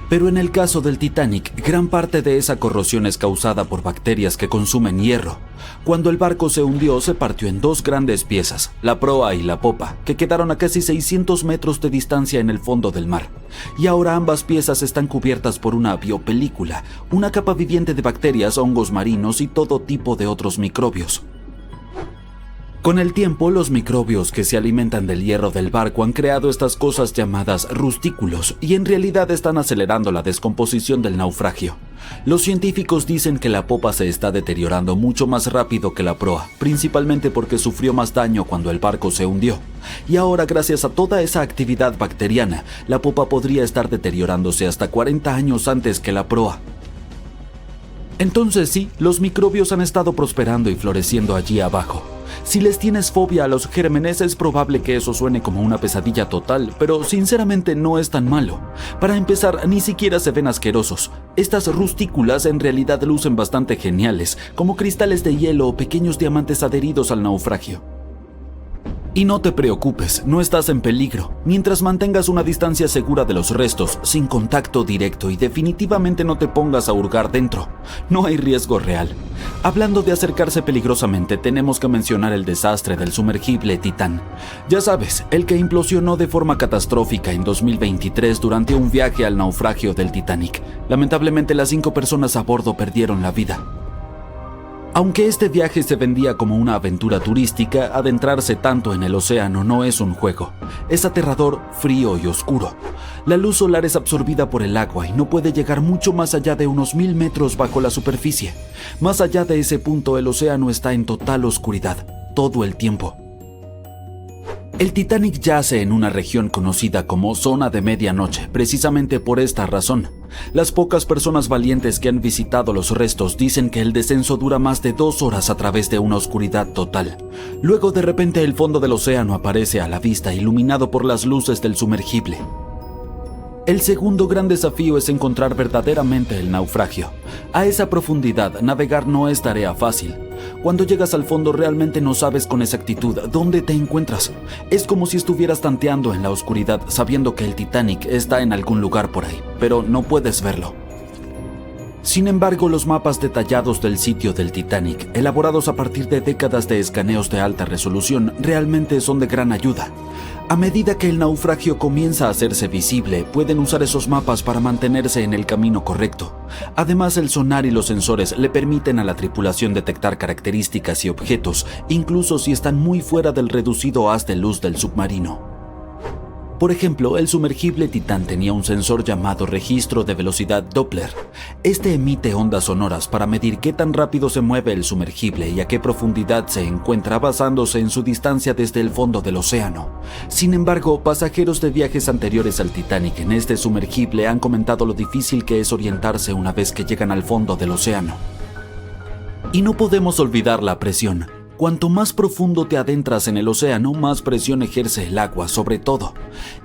Pero en el caso del Titanic, gran parte de esa corrosión es causada por bacterias que consumen hierro. Cuando el barco se hundió, se partió en dos grandes piezas, la proa y la popa, que quedaron a casi 600 metros de distancia en el fondo del mar. Y ahora ambas piezas están cubiertas por una biopelícula, una capa viviente de bacterias, hongos marinos y todo tipo de otros microbios. Con el tiempo, los microbios que se alimentan del hierro del barco han creado estas cosas llamadas rustículos y en realidad están acelerando la descomposición del naufragio. Los científicos dicen que la popa se está deteriorando mucho más rápido que la proa, principalmente porque sufrió más daño cuando el barco se hundió. Y ahora, gracias a toda esa actividad bacteriana, la popa podría estar deteriorándose hasta 40 años antes que la proa. Entonces sí, los microbios han estado prosperando y floreciendo allí abajo. Si les tienes fobia a los gérmenes, es probable que eso suene como una pesadilla total, pero sinceramente no es tan malo. Para empezar, ni siquiera se ven asquerosos. Estas rustículas en realidad lucen bastante geniales, como cristales de hielo o pequeños diamantes adheridos al naufragio. Y no te preocupes, no estás en peligro, mientras mantengas una distancia segura de los restos, sin contacto directo y definitivamente no te pongas a hurgar dentro. No hay riesgo real. Hablando de acercarse peligrosamente, tenemos que mencionar el desastre del sumergible Titán. Ya sabes, el que implosionó de forma catastrófica en 2023 durante un viaje al naufragio del Titanic. Lamentablemente, las 5 personas a bordo perdieron la vida. Aunque este viaje se vendía como una aventura turística, adentrarse tanto en el océano no es un juego. Es aterrador, frío y oscuro. La luz solar es absorbida por el agua y no puede llegar mucho más allá de unos 1000 metros bajo la superficie. Más allá de ese punto, el océano está en total oscuridad, todo el tiempo. El Titanic yace en una región conocida como Zona de Medianoche, precisamente por esta razón. Las pocas personas valientes que han visitado los restos dicen que el descenso dura más de 2 horas a través de una oscuridad total. Luego, de repente, el fondo del océano aparece a la vista, iluminado por las luces del sumergible. El segundo gran desafío es encontrar verdaderamente el naufragio. A esa profundidad, navegar no es tarea fácil. Cuando llegas al fondo, realmente no sabes con exactitud dónde te encuentras. Es como si estuvieras tanteando en la oscuridad, sabiendo que el Titanic está en algún lugar por ahí, pero no puedes verlo. Sin embargo, los mapas detallados del sitio del Titanic, elaborados a partir de décadas de escaneos de alta resolución, realmente son de gran ayuda. A medida que el naufragio comienza a hacerse visible, pueden usar esos mapas para mantenerse en el camino correcto. Además, el sonar y los sensores le permiten a la tripulación detectar características y objetos, incluso si están muy fuera del reducido haz de luz del submarino. Por ejemplo, el sumergible Titán tenía un sensor llamado registro de velocidad Doppler. Este emite ondas sonoras para medir qué tan rápido se mueve el sumergible y a qué profundidad se encuentra basándose en su distancia desde el fondo del océano. Sin embargo, pasajeros de viajes anteriores al Titanic en este sumergible han comentado lo difícil que es orientarse una vez que llegan al fondo del océano. Y no podemos olvidar la presión. Cuanto más profundo te adentras en el océano, más presión ejerce el agua sobre todo.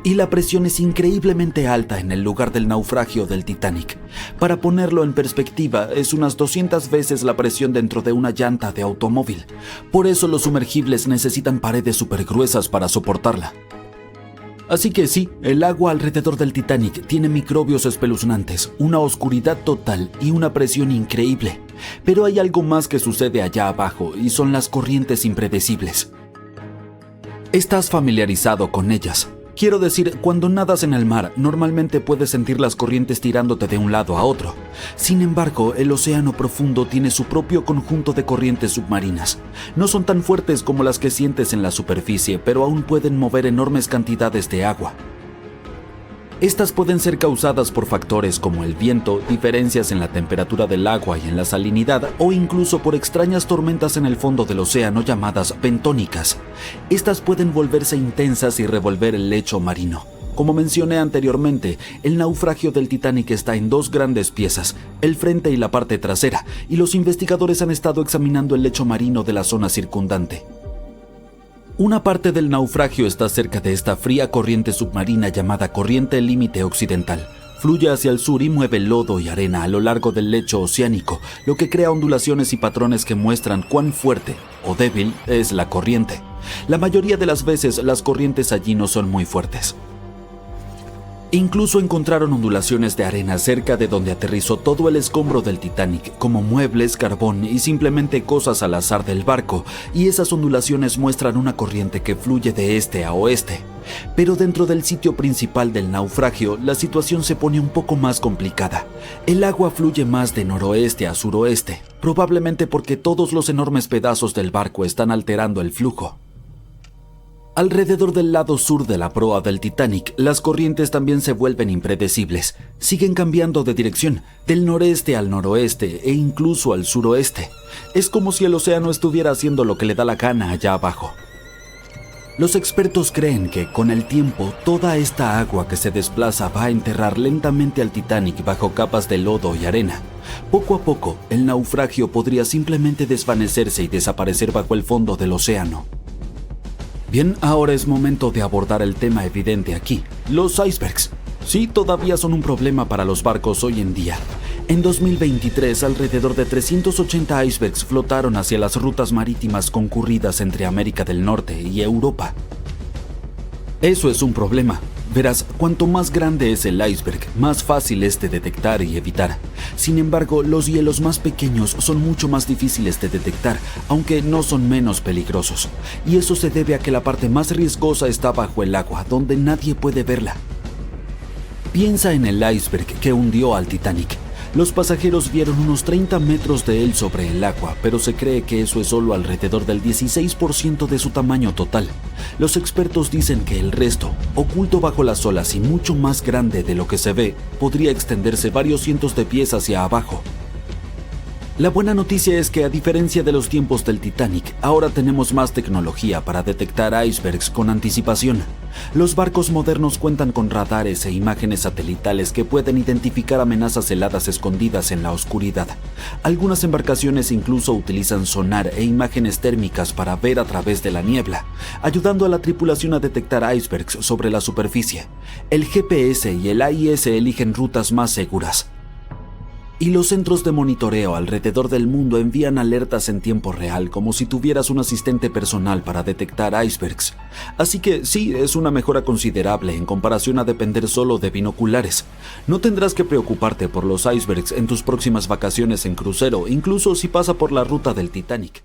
Y la presión es increíblemente alta en el lugar del naufragio del Titanic. Para ponerlo en perspectiva, es unas 200 veces la presión dentro de una llanta de automóvil. Por eso los sumergibles necesitan paredes súper gruesas para soportarla. Así que sí, el agua alrededor del Titanic tiene microbios espeluznantes, una oscuridad total y una presión increíble. Pero hay algo más que sucede allá abajo y son las corrientes impredecibles. Estás familiarizado con ellas. Quiero decir, cuando nadas en el mar, normalmente puedes sentir las corrientes tirándote de un lado a otro. Sin embargo, el océano profundo tiene su propio conjunto de corrientes submarinas. No son tan fuertes como las que sientes en la superficie, pero aún pueden mover enormes cantidades de agua. Estas pueden ser causadas por factores como el viento, diferencias en la temperatura del agua y en la salinidad, o incluso por extrañas tormentas en el fondo del océano llamadas bentónicas. Estas pueden volverse intensas y revolver el lecho marino. Como mencioné anteriormente, el naufragio del Titanic está en 2 grandes piezas, el frente y la parte trasera, y los investigadores han estado examinando el lecho marino de la zona circundante. Una parte del naufragio está cerca de esta fría corriente submarina llamada Corriente Límite Occidental. Fluye hacia el sur y mueve lodo y arena a lo largo del lecho oceánico, lo que crea ondulaciones y patrones que muestran cuán fuerte o débil es la corriente. La mayoría de las veces las corrientes allí no son muy fuertes. Incluso encontraron ondulaciones de arena cerca de donde aterrizó todo el escombro del Titanic, como muebles, carbón y simplemente cosas al azar del barco, y esas ondulaciones muestran una corriente que fluye de este a oeste. Pero dentro del sitio principal del naufragio, la situación se pone un poco más complicada. El agua fluye más de noroeste a suroeste, probablemente porque todos los enormes pedazos del barco están alterando el flujo. Alrededor del lado sur de la proa del Titanic, las corrientes también se vuelven impredecibles. Siguen cambiando de dirección, del noreste al noroeste e incluso al suroeste. Es como si el océano estuviera haciendo lo que le da la gana allá abajo. Los expertos creen que, con el tiempo, toda esta agua que se desplaza va a enterrar lentamente al Titanic bajo capas de lodo y arena. Poco a poco, el naufragio podría simplemente desvanecerse y desaparecer bajo el fondo del océano. Bien, ahora es momento de abordar el tema evidente aquí, los icebergs. Sí, todavía son un problema para los barcos hoy en día. En 2023, alrededor de 380 icebergs flotaron hacia las rutas marítimas concurridas entre América del Norte y Europa. Eso es un problema. Verás, cuanto más grande es el iceberg, más fácil es de detectar y evitar. Sin embargo, los hielos más pequeños son mucho más difíciles de detectar, aunque no son menos peligrosos. Y eso se debe a que la parte más riesgosa está bajo el agua, donde nadie puede verla. Piensa en el iceberg que hundió al Titanic. Los pasajeros vieron unos 30 metros de él sobre el agua, pero se cree que eso es solo alrededor del 16% de su tamaño total. Los expertos dicen que el resto, oculto bajo las olas y mucho más grande de lo que se ve, podría extenderse varios cientos de pies hacia abajo. La buena noticia es que, a diferencia de los tiempos del Titanic, ahora tenemos más tecnología para detectar icebergs con anticipación. Los barcos modernos cuentan con radares e imágenes satelitales que pueden identificar amenazas heladas escondidas en la oscuridad. Algunas embarcaciones incluso utilizan sonar e imágenes térmicas para ver a través de la niebla, ayudando a la tripulación a detectar icebergs sobre la superficie. El GPS y el AIS eligen rutas más seguras. Y los centros de monitoreo alrededor del mundo envían alertas en tiempo real, como si tuvieras un asistente personal para detectar icebergs. Así que sí, es una mejora considerable en comparación a depender solo de binoculares. No tendrás que preocuparte por los icebergs en tus próximas vacaciones en crucero, incluso si pasa por la ruta del Titanic.